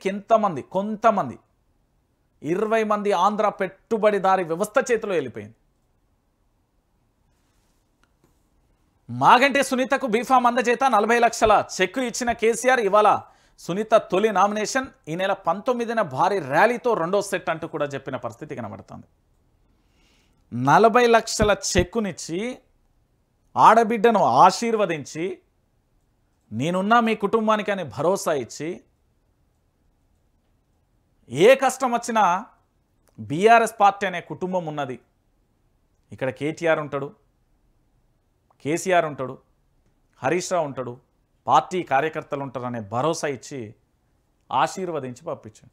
కొంతమంది 20 మంది ఆంధ్ర పెట్టుబడిదారి వ్యవస్థ చేతిలో వెళ్ళిపోయింది. మాగంటి సునీతకు బీఫామ్ అందజేత 40 లక్షల చెక్కు ఇచ్చిన కేసీఆర్ ఇవాళ సునీత తొలి నామినేషన్, ఈ నెల 19న భారీ ర్యాలీతో రెండో సెట్ అంటూ కూడా చెప్పిన పరిస్థితి కనబడుతుంది. 40 లక్షల చెక్కునిచ్చి ఆడబిడ్డను ఆశీర్వదించి నేనున్నా మీ కుటుంబానికి అని భరోసా ఇచ్చి, ఏ కష్టం వచ్చినా బీఆర్ఎస్ పార్టీ అనే కుటుంబం ఉన్నది, ఇక్కడ కేటీఆర్ ఉంటాడు, కేసీఆర్ ఉంటాడు, హరీష్ రావు ఉంటాడు, పార్టీ కార్యకర్తలు ఉంటారు అనే భరోసా ఇచ్చి ఆశీర్వదించి పంపించాడు.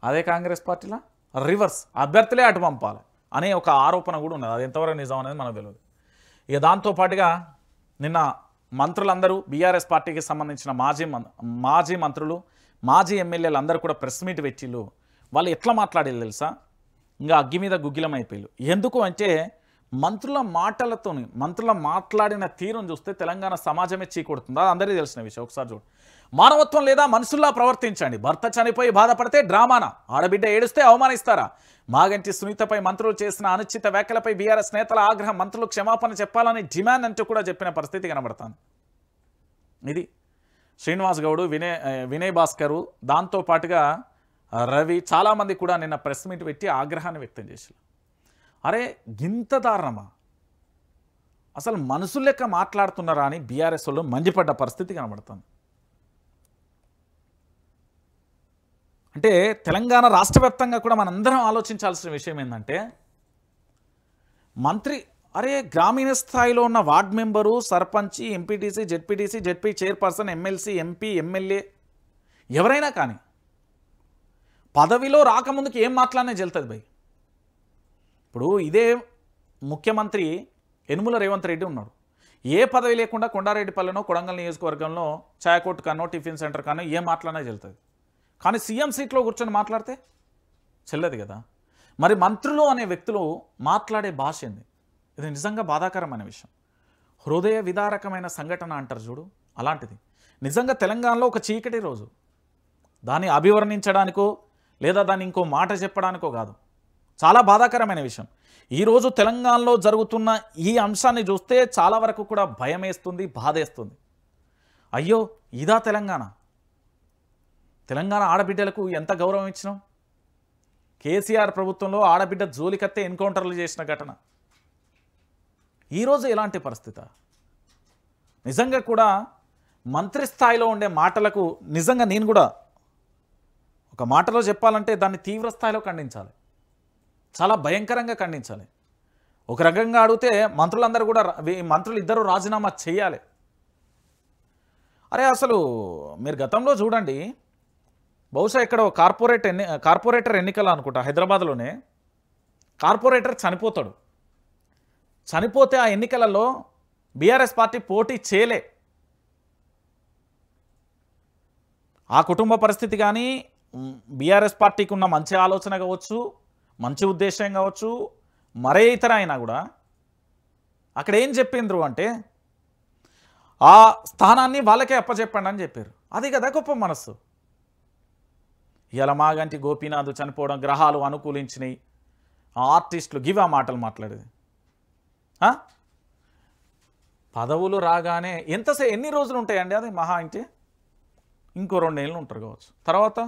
అదే కాంగ్రెస్ పార్టీలో రివర్స్, అభ్యర్థులే అటు పంపాలి అనే ఒక ఆరోపణ కూడా ఉన్నది. అది ఎంతవరకు నిజం అనేది మనకు తెలియదు. ఇక దాంతోపాటుగా నిన్న మంత్రులందరూ, బీఆర్ఎస్ పార్టీకి సంబంధించిన మాజీ మంత్రులు, మాజీ ఎమ్మెల్యేలు అందరూ కూడా ప్రెస్ మీట్ పెట్టిళ్ళు. వాళ్ళు ఎట్లా మాట్లాడేది తెలుసా, ఇంకా అగ్గి మీద గుగ్గిలం అయిపోయారు. ఎందుకు అంటే మంత్రుల మాట్లాడిన తీరును చూస్తే తెలంగాణ సమాజమే చీకొడుతుంది. అది అందరికీ తెలిసిన విషయం. ఒకసారి చూడు. మానవత్వం లేదా, మనుషుల్లా ప్రవర్తించండి. భర్త చనిపోయి బాధపడితే డ్రామానా, ఆడబిడ్డ ఏడుస్తే అవమానిస్తారా? మాగంటి సునీతపై మంత్రులు చేసిన అనుచిత వ్యాఖ్యలపై బీఆర్ఎస్ నేతల ఆగ్రహం, మంత్రులు క్షమాపణ చెప్పాలని డిమాండ్ అంటూ కూడా చెప్పిన పరిస్థితి కనబడుతుంది. ఇది శ్రీనివాస్ గౌడ్, వినయ్ భాస్కరు, దాంతోపాటుగా రవి, చాలామంది కూడా నిన్న ప్రెస్ మీట్ పెట్టి ఆగ్రహాన్ని వ్యక్తం చేశారు. అరే గింత దారుణమా, అసలు మనుషులు లెక్క మాట్లాడుతున్నారా అని బీఆర్ఎస్ వాళ్ళు మండిపడ్డ పరిస్థితి కనబడుతుంది. అంటే తెలంగాణ రాష్ట్ర వ్యాప్తంగా కూడా మనందరం ఆలోచించాల్సిన విషయం ఏంటంటే, మంత్రి గ్రామీణ స్థాయిలో ఉన్న వార్డ్ మెంబరు, సర్పంచి, MPTC, ZP chairperson, MLC, MP, MLA ఎవరైనా కానీ పదవిలో రాకముందుకు ఏం మాట్లాడినా చెల్తుంది భయ్. ఇప్పుడు ఇదే ముఖ్యమంత్రి యనుమల రేవంత్ రెడ్డి ఉన్నాడు. ఏ పదవి లేకుండా కొండారెడ్డిపల్లెనో, కొడంగల్ నియోజకవర్గంలో చాయకోట్ కన్నో, టిఫిన్ సెంటర్ కన్నో ఏం మాట్లాడినా చెల్తుంది. కానీ సీఎం సీట్లో కూర్చొని మాట్లాడితే చెల్లదు కదా. మరి మంత్రులు అనే వ్యక్తులు మాట్లాడే భాష ఏంది? ఇది నిజంగా బాధాకరమైన విషయం. హృదయ విదారకమైన సంఘటన అంటారు చూడు, అలాంటిది. నిజంగా తెలంగాణలో ఒక చీకటి రోజు. దాన్ని అభివర్ణించడానికో లేదా దాన్ని ఇంకో మాట చెప్పడానికో కాదు, చాలా బాధాకరమైన విషయం. ఈరోజు తెలంగాణలో జరుగుతున్న ఈ అంశాన్ని చూస్తే చాలా వరకు కూడా భయం వేస్తుంది, బాధేస్తుంది. అయ్యో ఇదా తెలంగాణ? తెలంగాణ ఆడబిడ్డలకు ఎంత గౌరవం ఇచ్చినాం? కేసీఆర్ ప్రభుత్వంలో ఆడబిడ్డ జోలికత్తే ఎన్కౌంటర్లు చేసిన ఘటన. ఈరోజు ఎలాంటి పరిస్థితి? నిజంగా కూడా మంత్రి స్థాయిలో ఉండే మాటలకు నిజంగా నేను కూడా ఒక మాటలో చెప్పాలంటే దాన్ని తీవ్ర స్థాయిలో ఖండించాలి, చాలా భయంకరంగా ఖండించాలి. ఒక రకంగా అడిగితే మంత్రులందరూ కూడా, మంత్రులు ఇద్దరు రాజీనామా చేయాలి. అసలు మీరు గతంలో చూడండి, బహుశా ఇక్కడ కార్పొరేటర్ ఎన్నికలు అనుకుంటా, హైదరాబాద్లోనే కార్పొరేటర్ చనిపోతాడు. చనిపోతే ఆ ఎన్నికలలో బీఆర్ఎస్ పార్టీ పోటీ చేయలే. ఆ కుటుంబ పరిస్థితి కానీ, బీఆర్ఎస్ పార్టీకి ఉన్న మంచి ఆలోచన కావచ్చు, మంచి ఉద్దేశం కావచ్చు, మరే ఇతర అయినా కూడా అక్కడ ఏం చెప్పిండ్రు అంటే ఆ స్థానాన్ని వాళ్ళకే అప్పచెప్పండి అని చెప్పారు. అది కదా గొప్ప మనస్సు. ఇలా మాగంటి గోపీనాథ్ చనిపోవడం, గ్రహాలు అనుకూలించినాయి, ఆర్టిస్టులు గివ్ ఆ మాటలు మాట్లాడేది. పదవులు రాగానే ఎన్ని రోజులు ఉంటాయండి అది మహా అంటే ఇంకో 2 ఏళ్ళు ఉంటారు కావచ్చు. తర్వాత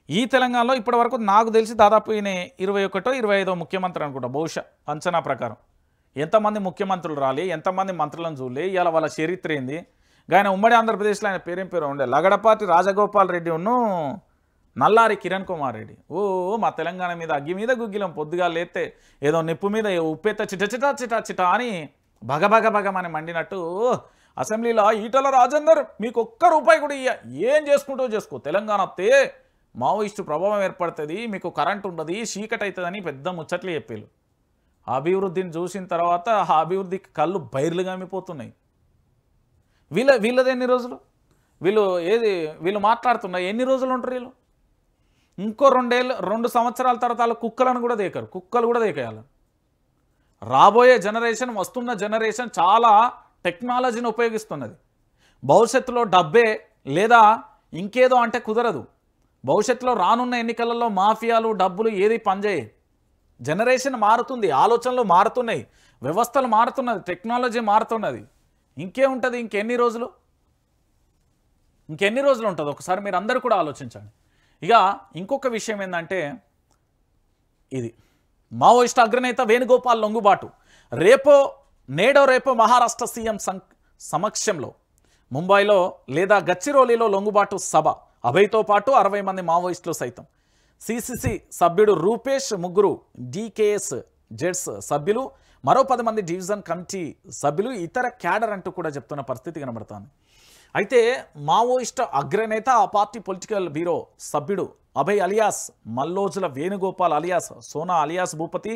ఈ తెలంగాణలో ఇప్పటి వరకు నాకు తెలిసి దాదాపు ఈయన 21వ 25వ ముఖ్యమంత్రి అనుకుంటా బహుశా అంచనా ప్రకారం. ఎంతమంది ముఖ్యమంత్రులు రాలి, ఎంతమంది మంత్రులను చూడలే, ఇవాళ వాళ్ళ చరిత్ర ఏంది. ఆయన ఉమ్మడి ఆంధ్రప్రదేశ్లో ఆయన పేరు ఉండే లగడపాటి రాజగోపాల్ రెడ్డి ఉన్ను నల్లారి కిరణ్ కుమార్ రెడ్డి. మా తెలంగాణ మీద అగ్గి మీద గుగ్గిలం పొద్దుగా లేతే ఏదో నిప్పు మీద ఉప్పేత చిటా అని భగమని మండినట్టు అసెంబ్లీలో ఈటల రాజేందర్ మీకు ఒక్క రూపాయి కూడా ఏం చేసుకుంటూ చేసుకో, తెలంగాణ వస్తే మావోయిస్టు ప్రభావం ఏర్పడుతుంది, మీకు కరెంట్ ఉండదు, చీకటి అవుతుందని పెద్ద ముచ్చట్లు చెప్పారు. అభివృద్ధిని చూసిన తర్వాత ఆ అభివృద్ధికి కళ్ళు బైర్లు గమ్మిపోతున్నాయి. వీళ్ళది ఎన్ని రోజులు, వీళ్ళు మాట్లాడుతున్నారు ఎన్ని రోజులు ఉంటారు వీళ్ళు? ఇంకో 2 సంవత్సరాల తర్వాత వాళ్ళు కుక్కలను కూడా దేకరు, కుక్కలు కూడా దేకేయాలి. రాబోయే జనరేషన్, వస్తున్న జనరేషన్ చాలా టెక్నాలజీని ఉపయోగిస్తున్నది. భవిష్యత్తులో డబ్బే లేదా ఇంకేదో అంటే కుదరదు. భవిష్యత్తులో రానున్న ఎన్నికలలో మాఫియాలు డబ్బులు ఏది పనిచేయ. జనరేషన్ మారుతుంది, ఆలోచనలు మారుతున్నాయి, వ్యవస్థలు మారుతున్నది, టెక్నాలజీ మారుతున్నది. ఇంకేముంటుంది? ఇంకెన్ని రోజులు ఉంటుంది? ఒకసారి మీరు అందరూ కూడా ఆలోచించండి. ఇక ఇంకొక విషయం ఏంటంటే ఇది మావోయిస్ట్ అగ్రనేత వేణుగోపాల్ లొంగుబాటు రేపో మహారాష్ట్ర సీఎం సమక్షంలో ముంబైలో లేదా గచ్చిరోలిలో లొంగుబాటు సభ. అభయ్తో పాటు 60 మంది మావోయిస్టులు సైతం. సిసిసి సభ్యుడు రూపేష్, 3 డికేఎస్ జెడ్స్ సభ్యులు, మరో 10 మంది డివిజన్ కమిటీ సభ్యులు, ఇతర క్యాడర్ అంటూ కూడా చెప్తున్న పరిస్థితి కనబడుతుంది. అయితే మావోయిస్ట్ అగ్రనేత ఆ పార్టీ పొలిటికల్ బ్యూరో సభ్యుడు Abhay alias Mallojula Venugopal alias Sona alias Bhupathi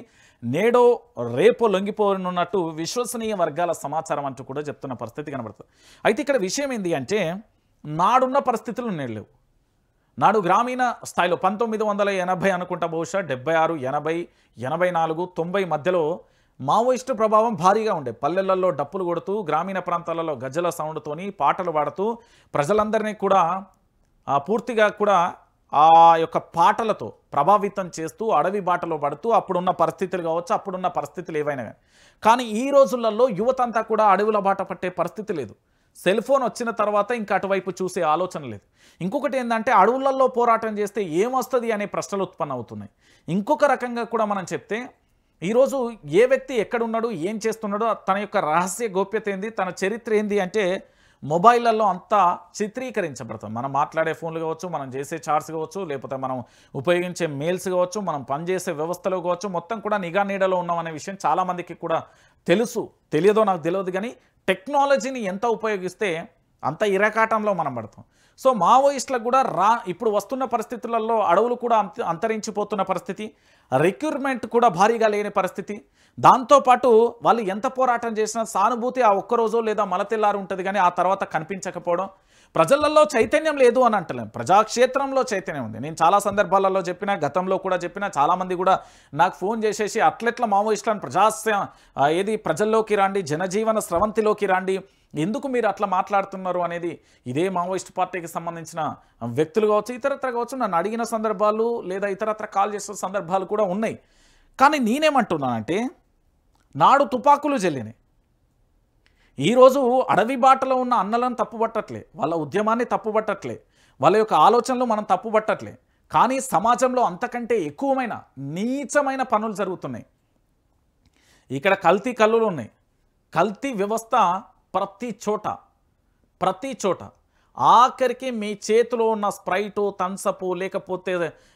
రేపో లొంగిపోనున్నట్టు విశ్వసనీయ వర్గాల సమాచారం అంటూ కూడా చెప్తున్న పరిస్థితి కనబడుతుంది. అయితే ఇక్కడ విషయం ఏంటి అంటే నాడున్న పరిస్థితులు నేడలేవు. నాడు గ్రామీణ స్థాయిలో 1980 అనుకుంటా బహుశా 76, 80, 84, 90 మధ్యలో మావోయిస్టు ప్రభావం భారీగా ఉండే. పల్లెలలో డప్పులు కొడుతూ, గ్రామీణ ప్రాంతాలలో గజ్జల సౌండ్తోని పాటలు పాడుతూ ప్రజలందరినీ కూడా పూర్తిగా కూడా ఆ యొక్క పాటలతో ప్రభావితం చేస్తూ అడవి బాటలో పడుతూ అప్పుడున్న పరిస్థితులు కావచ్చు, అప్పుడున్న పరిస్థితులు ఏవైనా కానీ ఈ రోజులలో యువత అంతా కూడా అడవుల బాట పట్టే పరిస్థితి లేదు. సెల్ ఫోన్ వచ్చిన తర్వాత ఇంకా అటువైపు చూసే ఆలోచన లేదు. ఇంకొకటి ఏంటంటే అడవులలో పోరాటం చేస్తే ఏమొస్తుంది అనే ప్రశ్నలు ఉత్పన్న అవుతున్నాయి. ఇంకొక రకంగా కూడా మనం చెప్తే ఈరోజు ఏ వ్యక్తి ఎక్కడున్నాడు, ఏం చేస్తున్నాడో, తన యొక్క రహస్య గోప్యత ఏంది, తన చరిత్ర ఏంది అంటే మొబైళ్ళల్లో అంతా చిత్రీకరించబడుతుంది. మనం మాట్లాడే ఫోన్లు కావచ్చు, మనం చేసే చాట్స్ కావచ్చు, లేకపోతే మనం ఉపయోగించే మెయిల్స్ కావచ్చు, మనం పనిచేసే వ్యవస్థలో కావచ్చు, మొత్తం కూడా నిఘా నీడలో ఉన్నామనే విషయం చాలామందికి కూడా తెలియదో నాకు తెలియదు. కానీ టెక్నాలజీని ఎంత ఉపయోగిస్తే అంత ఇరకాటంలో మనం పడతాం. సో మావోయిస్టులకు కూడా ఇప్పుడు వస్తున్న పరిస్థితులలో అడవులు కూడా అంతరించిపోతున్న పరిస్థితి, రిక్రూట్మెంట్ కూడా భారీగా లేని పరిస్థితి. దాంతోపాటు వాళ్ళు ఎంత పోరాటం చేసినా సానుభూతి ఆ ఒక్కరోజు లేదా మలతెల్లారు ఉంటుంది, కానీ ఆ తర్వాత కనిపించకపోవడం. ప్రజలలో చైతన్యం లేదు అని అంటలేం, ప్రజాక్షేత్రంలో చైతన్యం ఉంది. నేను చాలా సందర్భాలలో చెప్పిన, గతంలో కూడా చెప్పిన, చాలామంది కూడా నాకు ఫోన్ చేసేసి అట్లెట్ల మావోయిస్టులను ప్రజల్లోకి రాండి, జనజీవన స్రవంతిలోకి రాండి, ఎందుకు మీరు అట్లా మాట్లాడుతున్నారు అనేది ఇదే మావోయిస్ట్ పార్టీకి సంబంధించిన వ్యక్తులు కావచ్చు, ఇతరత్ర కావచ్చు నన్ను అడిగిన సందర్భాలు లేదా ఇతరత్ర కాల్ చేసిన సందర్భాలు కూడా ఉన్నాయి. కానీ నేనేమంటున్నానంటే నాడు తుపాకులు జల్లినాయి. ఈరోజు అడవి బాటలో ఉన్న అన్నలను తప్పుపట్టట్లే, వాళ్ళ ఉద్యమాన్ని తప్పుపట్టట్లే, వాళ్ళ యొక్క ఆలోచనలు మనం తప్పుపట్టట్లే. కానీ సమాజంలో అంతకంటే ఎక్కువమైన నీచమైన పనులు జరుగుతున్నాయి. ఇక్కడ కల్తీ కల్లులు ఉన్నాయి, కల్తీ వ్యవస్థ ప్రతి చోట. ఆఖరికి మీ చేతిలో ఉన్న స్ప్రైటు, థమ్సప్, లేకపోతే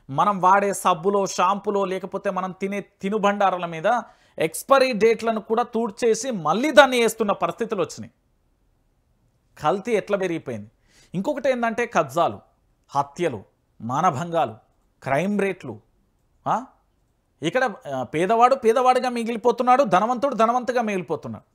మనం వాడే సబ్బులో, షాంపులో, లేకపోతే మనం తినే తినుబండారాల మీద ఎక్స్పైరీ డేట్లను కూడా తూడ్చేసి మళ్ళీ దాన్ని వేస్తున్న పరిస్థితులు వచ్చినాయి. కల్తీ ఎట్లా పెరిగిపోయింది. ఇంకొకటి ఏంటంటే కబ్జాలు, హత్యలు, మానభంగాలు, క్రైమ్ రేట్లు. ఇక్కడ పేదవాడుగా మిగిలిపోతున్నాడు, ధనవంతుడు ధనవంతుగా మిగిలిపోతున్నాడు.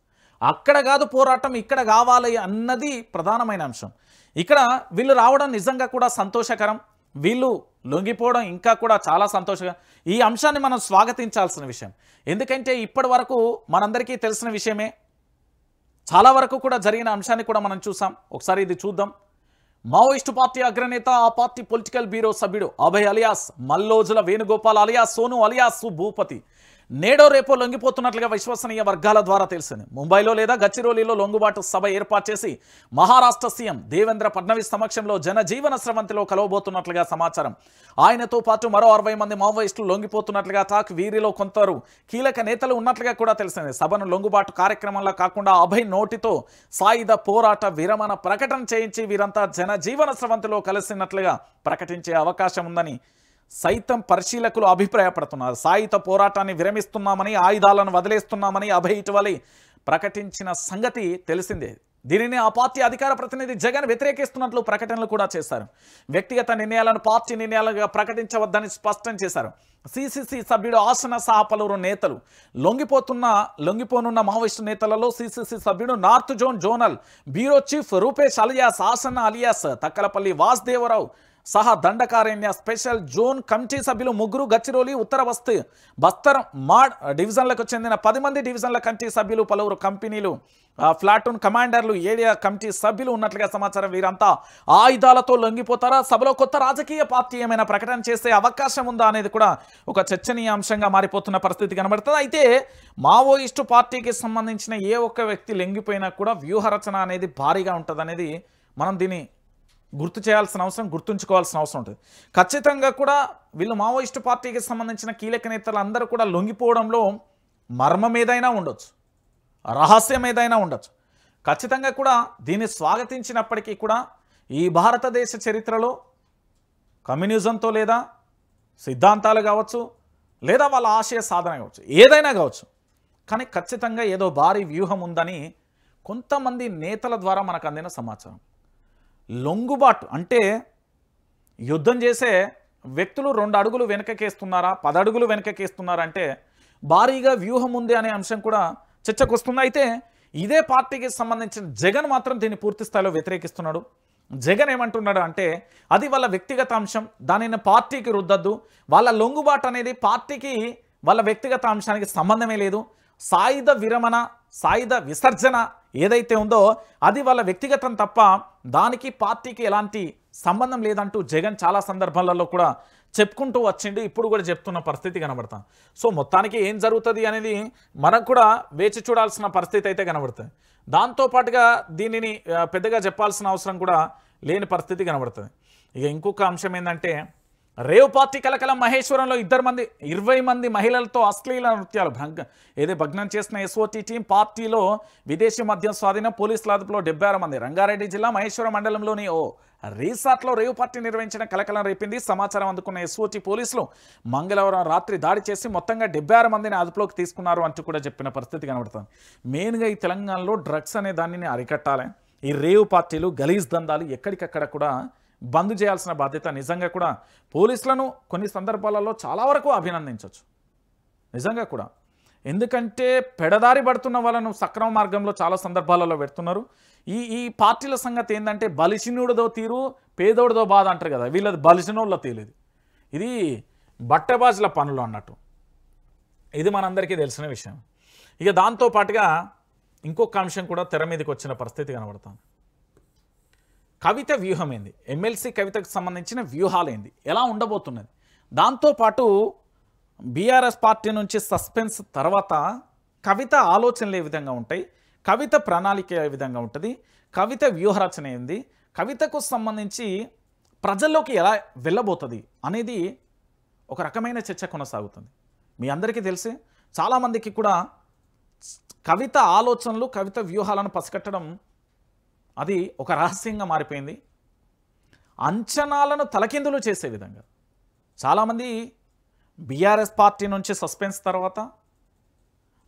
అక్కడ కాదు పోరాటం, ఇక్కడ కావాలి అన్నది ప్రధానమైన అంశం. ఇక్కడ వీళ్ళు రావడం నిజంగా కూడా సంతోషకరం, వీళ్ళు లొంగిపోవడం ఇంకా కూడా చాలా సంతోషకరం. ఈ అంశాన్ని మనం స్వాగతించాల్సిన విషయం. ఎందుకంటే ఇప్పటి వరకు మనందరికీ తెలిసిన విషయమే, చాలా వరకు కూడా జరిగిన అంశాన్ని కూడా మనం చూసాం. ఒకసారి ఇది చూద్దాం. మావోయిస్టు పార్టీ అగ్రనేత, ఆ పార్టీ పొలిటికల్ బ్యూరో సభ్యుడు Abhay alias Mallojula Venugopal alias Sonu alias Bhupathi నేడో రేపో లొంగిపోతున్నట్లుగా విశ్వసనీయ వర్గాల ద్వారా తెలిసింది. ముంబైలో లేదా గచ్చిరోలిలో లొంగుబాటు సభ ఏర్పాటు చేసి మహారాష్ట్ర సీఎం దేవేంద్ర ఫడ్నవీస్ సమక్షంలో జనజీవన స్రవంతిలో కలవబోతున్నట్లుగా సమాచారం. ఆయనతో పాటు మరో 60 మంది మావోయిస్టులు లొంగిపోతున్నట్లుగా టాక్. వీరిలో కొందరు కీలక నేతలు ఉన్నట్లుగా కూడా తెలిసింది. సభను లొంగుబాటు కార్యక్రమంలో కాకుండా అభయ్ నోటితో సాయుధ పోరాట విరమణ ప్రకటన చేయించి వీరంతా జనజీవన స్రవంతిలో కలిసినట్లుగా ప్రకటించే అవకాశం ఉందని సైతం పరిశీలకులు అభిప్రాయపడుతున్నారు. సాయుధ పోరాటాన్ని విరమిస్తున్నామని, ఆయుధాలను వదిలేస్తున్నామని అభయ్ ఇటీవల ప్రకటించిన సంగతి తెలిసిందే. దీనిని ఆ పార్టీ అధికార ప్రతినిధి జగన్ వ్యతిరేకిస్తున్నట్లు ప్రకటనలు కూడా చేశారు. వ్యక్తిగత నిర్ణయాలను పార్టీ నిర్ణయాలుగా ప్రకటించవద్దని స్పష్టం చేశారు. సిసిసి సభ్యుడు ఆసన సహా పలువురు నేతలు లొంగిపోనున్న మావోయిస్టు నేతలలో సిసిసి సభ్యుడు north zonal bureau chief Rupesh alias Asana alias Takkalapalli Vasudevarao సహా దండకారణ్య స్పెషల్ జోన్ కమిటీ సభ్యులు 3, గచ్చిరోలి ఉత్తర బస్తర్ మాడ్ డివిజన్లకు చెందిన 10 మంది డివిజన్ల కమిటీ సభ్యులు, పలువురు కంపెనీలు ప్లాటూన్ కమాండర్లు, ఏరియా కమిటీ సభ్యులు ఉన్నట్లుగా సమాచారం. వీరంతా ఆయుధాలతో లొంగిపోతారా? సభలో కొత్త రాజకీయ పార్టీ ఏమైనా ప్రకటన చేసే అవకాశం ఉందా అనేది కూడా ఒక చర్చనీయాంశంగా మారిపోతున్న పరిస్థితి కనబడుతుంది. అయితే మావోయిస్టు పార్టీకి సంబంధించిన ఏ ఒక్క వ్యక్తి లొంగిపోయినా కూడా వ్యూహరచన అనేది భారీగా ఉంటుంది అనేది మనం దీన్ని గుర్తుంచుకోవాల్సిన అవసరం ఉంటుంది. ఖచ్చితంగా కూడా వీళ్ళు మావోయిస్టు పార్టీకి సంబంధించిన కీలక నేతలు అందరూ కూడా లొంగిపోవడంలో మర్మం ఏదైనా ఉండొచ్చు, రహస్యం ఏదైనా ఉండొచ్చు. ఖచ్చితంగా కూడా దీన్ని స్వాగతించినప్పటికీ కూడా ఈ భారతదేశ చరిత్రలో కమ్యూనిజంతో లేదా సిద్ధాంతాలు కావచ్చు, లేదా వాళ్ళ ఆశయ సాధన కావచ్చు, ఏదైనా కావచ్చు, కానీ ఖచ్చితంగా ఏదో భారీ వ్యూహం ఉందని కొంతమంది నేతల ద్వారా మనకు అందిన సమాచారం. లొంగుబాటు అంటే యుద్ధం చేసే వ్యక్తులు 2 అడుగులు వెనకకేస్తున్నారా, 10 అడుగులు వెనకకేస్తున్నారా అంటే భారీగా వ్యూహం ఉంది అనే అంశం కూడా చర్చకు వస్తుంది. అయితే ఇదే పార్టీకి సంబంధించిన జగన్ మాత్రం దీన్ని పూర్తి స్థాయిలో వ్యతిరేకిస్తున్నాడు. జగన్ ఏమంటున్నాడు అంటే అది వాళ్ళ వ్యక్తిగత అంశం, దానిని పార్టీకి రుద్దద్దు. వాళ్ళ లొంగుబాటు అనేది పార్టీకి వాళ్ళ వ్యక్తిగత అంశానికి సంబంధమే లేదు. సాయుధ విరమణ, సాయుధ విసర్జన ఏదైతే ఉందో అది వాళ్ళ వ్యక్తిగతం తప్ప దానికి పార్టీకి ఎలాంటి సంబంధం లేదంటూ జగన్ చాలా సందర్భాలలో కూడా చెప్పుకుంటూ వచ్చిండు. ఇప్పుడు కూడా చెప్తున్న పరిస్థితి కనబడుతుంది. సో మొత్తానికి ఏం జరుగుతుంది అనేది మనం కూడా వేచి చూడాల్సిన పరిస్థితి అయితే కనబడుతుంది. దాంతోపాటుగా దీనిని పెద్దగా చెప్పాల్సిన అవసరం కూడా లేని పరిస్థితి కనబడుతుంది. ఇక ఇంకొక అంశం ఏంటంటే రేవ్ పార్టీ కలకలం. మహేశ్వరంలో 20 మంది మహిళలతో అశ్లీల నృత్యాలు భగ్నం చేసిన ఎస్ఓటీ టీం. పార్టీలో విదేశీ మద్యం స్వాధీనం. పోలీసుల అదుపులో 76 మంది. రంగారెడ్డి జిల్లా మహేశ్వరం మండలంలోని ఓ రిసార్ట్లో రేవ్ పార్టీ నిర్వహించిన కలకలం రేపింది. సమాచారం అందుకున్న ఎస్ఓటీ పోలీసులు మంగళవారం రాత్రి దాడి చేసి మొత్తంగా 76 మందిని అదుపులోకి తీసుకున్నారు అంటూ కూడా చెప్పిన పరిస్థితి కనబడుతుంది. మెయిన్గా ఈ తెలంగాణలో డ్రగ్స్ అనే దానిని అరికట్టాలి. ఈ రేవ్ పార్టీలు, గలీజ్ దందాలు ఎక్కడికక్కడ కూడా బంద్ చేయాల్సిన బాధ్యత నిజంగా కూడా పోలీసులను కొన్ని సందర్భాలలో చాలా వరకు అభినందించవచ్చు నిజంగా కూడా. ఎందుకంటే పెడదారి పడుతున్న వాళ్ళను సక్రమ మార్గంలో చాలా సందర్భాలలో పెడుతున్నారు. ఈ పార్టీల సంగతి ఏంటంటే బలిసినుడిదో తీరు, పేదోడిదో బాధ అంటారు కదా, వీళ్ళది బలిసినోళ్ళ తీలేదు. ఇది బట్టబాజుల పనులు అన్నట్టు. ఇది మనందరికీ తెలిసిన విషయం. ఇక దాంతోపాటుగా ఇంకొక అంశం కూడా తెర మీదకి వచ్చిన పరిస్థితి కనబడుతుంది. కవిత వ్యూహం ఏంది, ఎమ్మెల్సీ కవితకు సంబంధించిన వ్యూహాలు ఏంది, ఎలా ఉండబోతున్నది. దాంతోపాటు బీఆర్ఎస్ పార్టీ నుంచి సస్పెన్స్ తర్వాత కవిత ఆలోచనలు ఏ విధంగా ఉంటాయి, కవిత ప్రణాళిక ఏ విధంగా ఉంటుంది, కవిత వ్యూహరచన ఏంది, కవితకు సంబంధించి ప్రజల్లోకి ఎలా వెళ్ళబోతుంది అనేది ఒక రకమైన చర్చ కొనసాగుతుంది. మీ అందరికీ తెలిసి చాలామందికి కూడా కవిత ఆలోచనలు, కవిత వ్యూహాలను పసిగట్టడం అది ఒక రహస్యంగా మారిపోయింది. అంచనాలను తలకిందులు చేసే విధంగా చాలామంది బీఆర్ఎస్ పార్టీ నుంచి సస్పెన్స్ తర్వాత,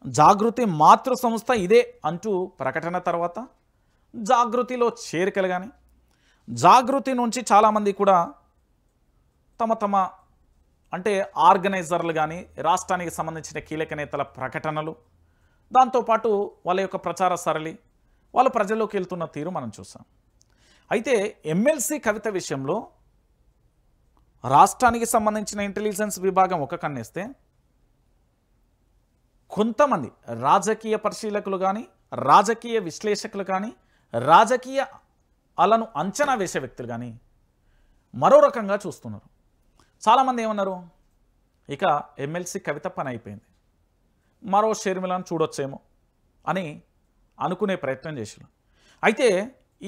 జాగృతి మాతృ సంస్థ ఇదే అంటూ ప్రకటన తర్వాత, జాగృతిలో చేరికలు కానీ, జాగృతి నుంచి చాలామంది కూడా తమ అంటే ఆర్గనైజర్లు కానీ, రాష్ట్రానికి సంబంధించిన కీలక నేతల ప్రకటనలు, దాంతోపాటు వాళ్ళ యొక్క ప్రచార సరళి, వాళ్ళు ప్రజల్లోకి వెళ్తున్న తీరు మనం చూసాం. అయితే ఎమ్మెల్సీ కవిత విషయంలో రాష్ట్రానికి సంబంధించిన ఇంటెలిజెన్స్ విభాగం ఒక కన్నేస్తే, కొంతమంది రాజకీయ పరిశీలకులు కానీ, రాజకీయ విశ్లేషకులు కానీ, రాజకీయ అలను అంచనా వేసే వ్యక్తులు కానీ మరో రకంగా చూస్తున్నారు. చాలామంది ఏమన్నారు, ఇక ఎమ్మెల్సీ కవిత పని అయిపోయింది, మరో షర్మిలను చూడొచ్చేమో అని అనుకునే ప్రయత్నం చేశారు. అయితే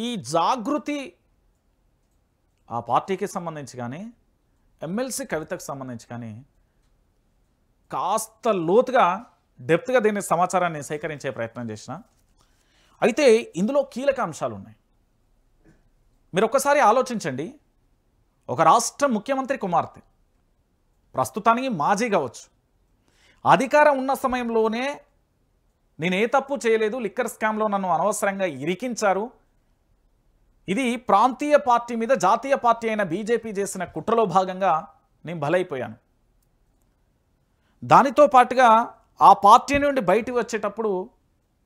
ఈ జాగృతి ఆ పార్టీకి సంబంధించి కానీ ఎమ్మెల్సీ కవితకు సంబంధించి కానీ కాస్త లోతుగా డెప్త్గా దీని సమాచారాన్ని సేకరించే ప్రయత్నం చేసిన. అయితే ఇందులో కీలక అంశాలు ఉన్నాయి. మీరు ఒక్కసారి ఆలోచించండి. ఒక రాష్ట్ర ముఖ్యమంత్రి కుమార్తె, ప్రస్తుతానికి మాజీ కావచ్చు, అధికారం ఉన్న సమయంలోనే నేను ఏ తప్పు చేయలేదు, లిక్కర్ స్కామ్లో నన్ను అనవసరంగా ఇరికించారు, ఇది ప్రాంతీయ పార్టీ మీద జాతీయ పార్టీ అయిన బీజేపీ చేసిన కుట్రలో భాగంగా నేను బలైపోయాను, దానితో పాటుగా ఆ పార్టీ నుండి బయటికి వచ్చేటప్పుడు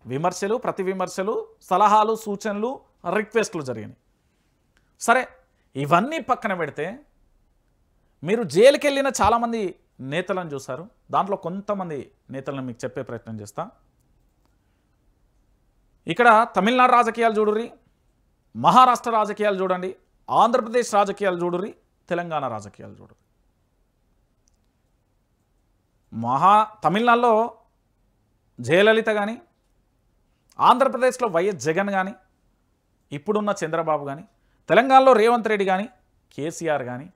విమర్శలు, ప్రతి విమర్శలు, సలహాలు, సూచనలు, రిక్వెస్ట్లు జరిగినాయి. సరే, ఇవన్నీ పక్కన పెడితే మీరు జైలుకి వెళ్ళిన చాలామంది నేతలను చూశారు. దాంట్లో కొంతమంది నేతలను మీకు చెప్పే ప్రయత్నం చేస్తా. ఇక్కడ తమిళనాడు రాజకీయాలు చూడుర్రి, మహారాష్ట్ర రాజకీయాలు చూడండి, ఆంధ్రప్రదేశ్ రాజకీయాలు చూడుర్రి, తెలంగాణ రాజకీయాలు చూడుర్రి. తమిళనాడులో జయలలిత కానీ, ఆంధ్రప్రదేశ్లో వైఎస్ జగన్ కానీ, ఇప్పుడున్న చంద్రబాబు కానీ, తెలంగాణలో రేవంత్ రెడ్డి కానీ, కేసీఆర్ కానీ,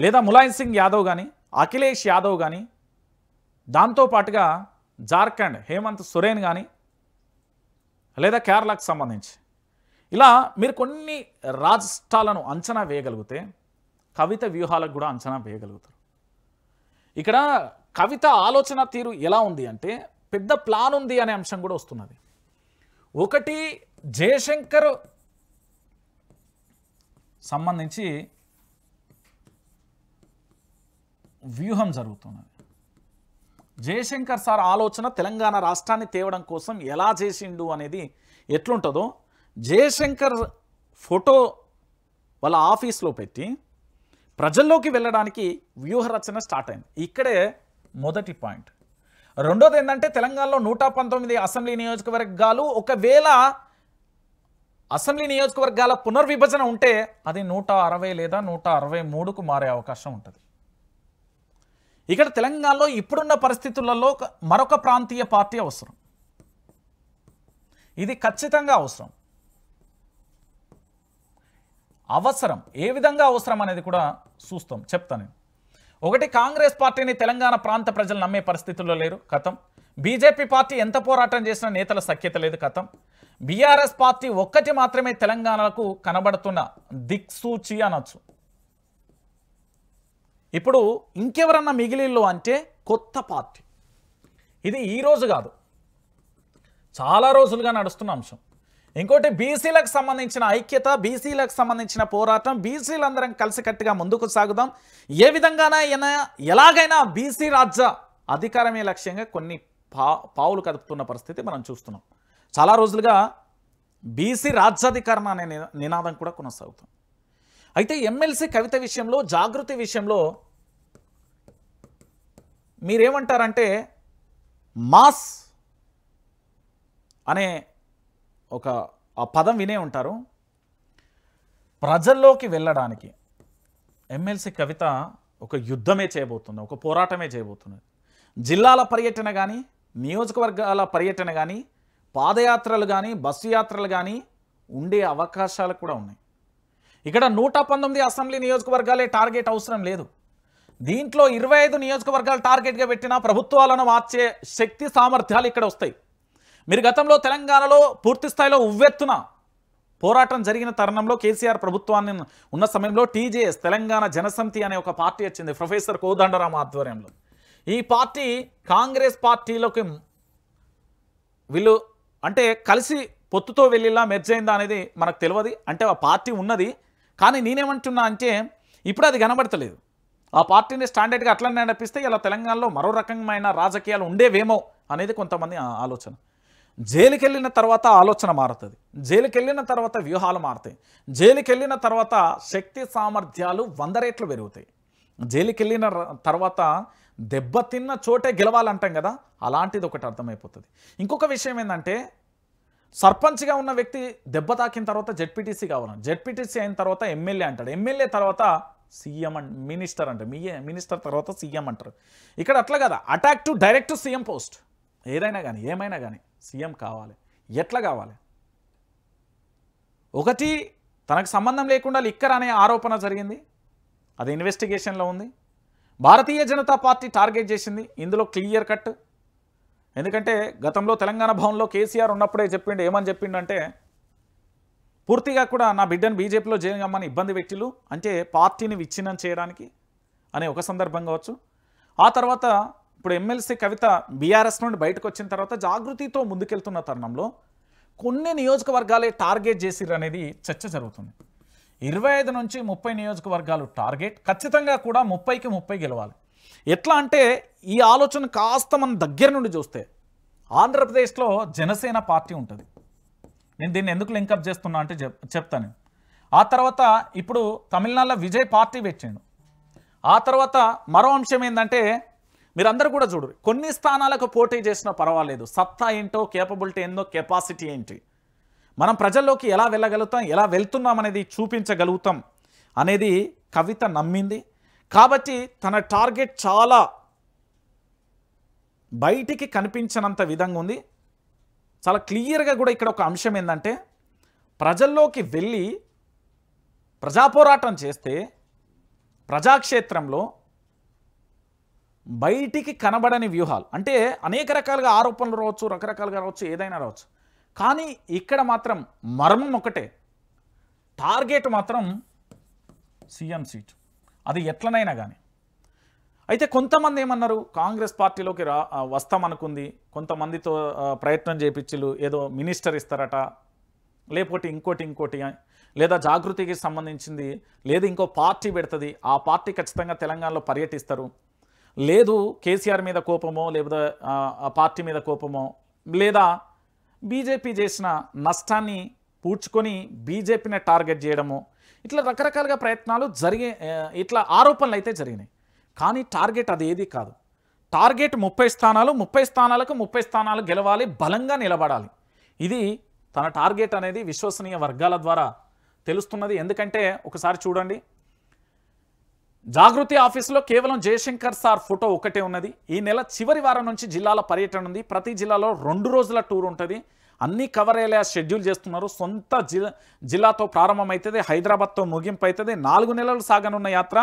లేదా ములాయం సింగ్ యాదవ్ కానీ, అఖిలేష్ యాదవ్ కానీ, దాంతోపాటుగా జార్ఖండ్ హేమంత్ సొరేన్ కానీ, లేదా కేరళకు సంబంధించి ఇలా మీరు కొన్ని రాష్ట్రాలను అంచనా వేయగలిగితే కవిత వ్యూహాలకు కూడా అంచనా వేయగలుగుతారు. ఇక్కడ కవిత ఆలోచన తీరు ఎలా ఉంది అంటే పెద్ద ప్లాన్ ఉంది అనే అంశం కూడా వస్తున్నది. ఒకటి, జయశంకర్ సంబంధించి వ్యూహం జరుగుతున్నది. జయశంకర్ సార్ ఆలోచన తెలంగాణ రాష్ట్రాన్ని తేవడం కోసం ఎలా చేసిండు అనేది ఎట్లుంటుందో జయశంకర్ ఫోటో వాళ్ళ ఆఫీస్లో పెట్టి ప్రజల్లోకి వెళ్ళడానికి వ్యూహ రచన స్టార్ట్ అయింది. ఇక్కడే మొదటి పాయింట్. రెండోది ఏంటంటే తెలంగాణలో 119 అసెంబ్లీ నియోజకవర్గాలు ఒకవేళ అసెంబ్లీ నియోజకవర్గాల పునర్విభజన ఉంటే అది 160 లేదా 163కు మారే అవకాశం ఉంటుంది. ఇక్కడ తెలంగాణలో ఇప్పుడున్న పరిస్థితులలో మరొక ప్రాంతీయ పార్టీ అవసరం. ఇది ఖచ్చితంగా అవసరం. ఏ విధంగా అవసరం అనేది కూడా చెప్తాను. ఒకటి, కాంగ్రెస్ పార్టీని తెలంగాణ ప్రాంత ప్రజలు నమ్మే పరిస్థితుల్లో లేరు, కథం. బీజేపీ పార్టీ ఎంత పోరాటం చేసినా నేతల సఖ్యత లేదు, కథం. బీఆర్ఎస్ పార్టీ ఒక్కటి మాత్రమే తెలంగాణకు కనబడుతున్న దిక్సూచి అనొచ్చు. ఇప్పుడు ఇంకెవరన్నా మిగిలిల్లో అంటే కొత్త పార్టీ. ఇది ఈరోజు కాదు, చాలా రోజులుగా నడుస్తున్న అంశం. ఇంకోటి, బీసీలకు సంబంధించిన ఐక్యత, బీసీలకు సంబంధించిన పోరాటం, బీసీలందరం కలిసికట్టుగా ముందుకు సాగుదాం, ఏ విధంగానైనా ఎలాగైనా బీసీ రాజ్య అధికారమే లక్ష్యంగా కొన్ని పావులు కదుపుతున్న పరిస్థితి మనం చూస్తున్నాం. చాలా రోజులుగా బీసీ రాజ్యాధికారం అనే నినాదం కూడా కొనసాగుతుంది. అయితే ఎమ్మెల్సీ కవిత విషయంలో, జాగృతి విషయంలో మీరేమంటారంటే మాస్ అనే ఆ పదం వినే ఉంటారు. ప్రజల్లోకి వెళ్ళడానికి ఎమ్మెల్సీ కవిత ఒక యుద్ధమే చేయబోతుంది, ఒక పోరాటమే చేయబోతుంది. జిల్లాల పర్యటన కానీ, నియోజకవర్గాల పర్యటన కానీ, పాదయాత్రలు కానీ, బస్సు యాత్రలు కానీ ఉండే అవకాశాలు కూడా ఉన్నాయి. ఇక్కడ 119 అసెంబ్లీ నియోజకవర్గాలే టార్గెట్ అవసరం లేదు. దీంట్లో 25 నియోజకవర్గాలు టార్గెట్గా పెట్టిన ప్రభుత్వాలను మార్చే శక్తి, సామర్థ్యాలు ఇక్కడ వస్తాయి. మీరు గతంలో తెలంగాణలో పూర్తి స్థాయిలో ఉవ్వెత్తున పోరాటం జరిగిన తరుణంలో కేసీఆర్ ప్రభుత్వాన్ని ఉన్న సమయంలో టీజేఎస్ తెలంగాణ జనసమితి అనే ఒక పార్టీ వచ్చింది, ప్రొఫెసర్ కోదండరాం ఆధ్వర్యంలో. ఈ పార్టీ కాంగ్రెస్ పార్టీలోకి వీళ్ళు అంటే కలిసి పొత్తుతో వెళ్ళిలా మెర్జ్ అయిందా అనేది మనకు తెలియదు. అంటే ఆ పార్టీ ఉన్నది, కానీ నేనేమంటున్నా అంటే ఇప్పుడు అది కనబడతలేదు. ఆ పార్టీని స్టాండర్డ్గా అట్లనే నడిపిస్తే ఇలా తెలంగాణలో మరో రకమైన రాజకీయాలు ఉండేవేమో అనేది కొంతమంది ఆలోచన. జైలుకి వెళ్ళిన తర్వాత ఆలోచన మారుతుంది, జైలుకి వెళ్ళిన తర్వాత వ్యూహాలు మారుతాయి, జైలుకి వెళ్ళిన తర్వాత శక్తి సామర్థ్యాలు 100 రెట్లు పెరుగుతాయి. జైలుకి వెళ్ళిన తర్వాత దెబ్బతిన్న చోటే గెలవాలంటాం కదా, అలాంటిది ఒకటి అర్థమైపోతుంది. ఇంకొక విషయం ఏంటంటే సర్పంచ్గా ఉన్న వ్యక్తి దెబ్బ తాకిన తర్వాత జెడ్పీటీసీ కావాలి, జెడ్పీటీసీ అయిన తర్వాత ఎమ్మెల్యే అంటాడు, ఎమ్మెల్యే తర్వాత సీఎం అండ్ మినిస్టర్ అంటే మినిస్టర్ తర్వాత సీఎం అంటారు. ఇక్కడ అట్లా కదా, attack to direct to CM post. ఏదైనా కానీ ఏమైనా కానీ సీఎం కావాలి. ఎట్లా కావాలి? ఒకటి, తనకు సంబంధం లేకుండా లిక్కర్ అనే ఆరోపణ జరిగింది, అది ఇన్వెస్టిగేషన్లో ఉంది. భారతీయ జనతా పార్టీ టార్గెట్ చేసింది, ఇందులో క్లియర్ కట్. ఎందుకంటే గతంలో తెలంగాణ భవన్లో కేసీఆర్ ఉన్నప్పుడే చెప్పిండు, ఏమని చెప్పిండంటే పూర్తిగా కూడా నా బిడ్డను బీజేపీలో చేయమని ఇబ్బంది పెట్టిలు, అంటే పార్టీని విచ్ఛిన్నం చేయడానికి అనే ఒక సందర్భం కావచ్చు. ఆ తర్వాత ఇప్పుడు ఎమ్మెల్సీ కవిత బీఆర్ఎస్ నుండి బయటకు వచ్చిన తర్వాత జాగృతితో ముందుకెళ్తున్న తరుణంలో కొన్ని నియోజకవర్గాలే టార్గెట్ చేసిర్రు అనేది చర్చ జరుగుతుంది. 25 నుంచి 30 నియోజకవర్గాలు టార్గెట్, ఖచ్చితంగా కూడా 30కి 30 గెలవాలి. ఎట్లా అంటే ఈ ఆలోచన కాస్త మనం దగ్గర నుండి చూస్తే ఆంధ్రప్రదేశ్లో జనసేన పార్టీ ఉంటుంది. నేను దీన్ని ఎందుకు లింకప్ చేస్తున్నా అంటే చెప్తాను. ఆ తర్వాత ఇప్పుడు తమిళనాడులో విజయ్ పార్టీ పెట్టిండు. ఆ తర్వాత మరో అంశం ఏంటంటే మీరందరూ కూడా చూడరు, కొన్ని స్థానాలకు పోటీ చేసినా పర్వాలేదు, సత్తా ఏంటో, కేపబిలిటీ ఏందో, కెపాసిటీ ఏంటి, మనం ప్రజల్లోకి ఎలా వెళ్ళగలుగుతాం, ఎలా వెళ్తున్నాం అనేది చూపించగలుగుతాం అనేది కవిత నమ్మింది. కాబట్టి తన టార్గెట్ చాలా బయటికి కనిపించనంత విధంగా ఉంది. చాలా క్లియర్గా కూడా ఇక్కడ ఒక అంశం ఏంటంటే ప్రజల్లోకి వెళ్ళి ప్రజాపోరాటం చేస్తే ప్రజాక్షేత్రంలో బయటికి కనబడని వ్యూహాలు, అంటే అనేక రకాలుగా ఆరోపణలు రావచ్చు, రకరకాలుగా రావచ్చు, ఏదైనా రావచ్చు. కానీ ఇక్కడ మాత్రం మర్మం ఒకటే, టార్గెట్ మాత్రం సీఎం సీట్, అది ఎట్లనైనా కానీ. అయితే కొంతమంది ఏమన్నారు, కాంగ్రెస్ పార్టీలోకి వస్తామనుకుంది, కొంతమందితో ప్రయత్నం చేయించిలు, ఏదో మినిస్టర్ ఇస్తారట, లేకపోతే ఇంకోటి లేదా జాగృతికి సంబంధించింది, లేదు ఇంకో పార్టీ పెడుతుంది, ఆ పార్టీ ఖచ్చితంగా తెలంగాణలో పర్యటిస్తారు, లేదు కేసీఆర్ మీద కోపమో, లేదా ఆ పార్టీ మీద కోపమో, లేదా బీజేపీ చేసిన నష్టాన్ని పూడ్చుకొని బీజేపీని టార్గెట్ చేయడము, ఇట్లా రకరకాలుగా ప్రయత్నాలు ఇట్లా ఆరోపణలు అయితే జరిగినాయి. కానీ టార్గెట్ అది ఏది కాదు. టార్గెట్ 30 స్థానాలు, 30 స్థానాలకు 30 స్థానాలు గెలవాలి, బలంగా నిలబడాలి. ఇది తన టార్గెట్ అనేది విశ్వసనీయ వర్గాల ద్వారా తెలుస్తున్నది. ఎందుకంటే ఒకసారి చూడండి, జాగృతి ఆఫీసులో కేవలం జయశంకర్ సార్ ఫోటో ఒకటే ఉన్నది. ఈ నెల చివరి వారం నుంచి జిల్లాల పర్యటన ఉంది. ప్రతి జిల్లాలో 2 రోజుల టూర్ ఉంటుంది. అన్ని కవర్ అయ్యేలా షెడ్యూల్ చేస్తున్నారు. సొంత జిల్లాతో ప్రారంభమవుతుంది, హైదరాబాద్తో ముగింపు అవుతుంది, 4 నెలలు సాగనున్న యాత్ర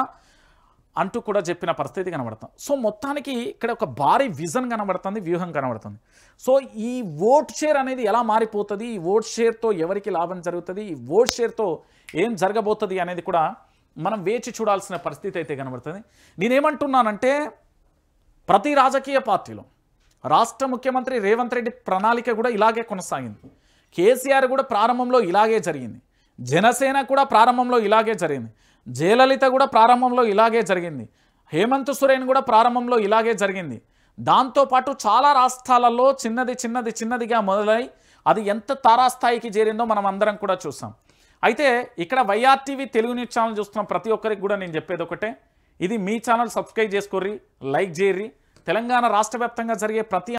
అంటూ కూడా చెప్పిన పరిస్థితి కనబడుతుంది. సో మొత్తానికి ఇక్కడ ఒక భారీ విజన్ కనబడుతుంది, వ్యూహం కనబడుతుంది. సో ఈ ఓట్ షేర్ అనేది ఎలా మారిపోతుంది, ఈ ఓట్ షేర్తో ఎవరికి లాభం జరుగుతుంది, ఈ ఓట్ షేర్తో ఏం జరగబోతుంది అనేది కూడా మనం వేచి చూడాల్సిన పరిస్థితి అయితే కనబడుతుంది. నేనేమంటున్నానంటే ప్రతి రాజకీయ పార్టీలో రాష్ట్ర ముఖ్యమంత్రి రేవంత్ రెడ్డి ప్రణాళిక కూడా ఇలాగే కొనసాగింది. కేసీఆర్ కూడా ప్రారంభంలో ఇలాగే జరిగింది, జనసేన కూడా ప్రారంభంలో ఇలాగే జరిగింది, జయలలిత కూడా ప్రారంభంలో ఇలాగే జరిగింది, హేమంత్ సోరెన్ కూడా ప్రారంభంలో ఇలాగే జరిగింది. దాంతోపాటు చాలా రాష్ట్రాలలో చిన్నదిగా మొదలై అది ఎంత తారాస్థాయికి చేరిందో మనం అందరం కూడా చూసాం. అయితే ఇక్కడ వైఆర్టీవీ తెలుగు న్యూస్ ఛానల్ చూస్తున్న ప్రతి ఒక్కరికి కూడా నేను చెప్పేది ఒకటే, ఇది మీ ఛానల్, సబ్స్క్రైబ్ చేసుకోర్రి, లైక్ చేయర్రి. తెలంగాణ రాష్ట్ర వ్యాప్తంగా జరిగే ప్రతి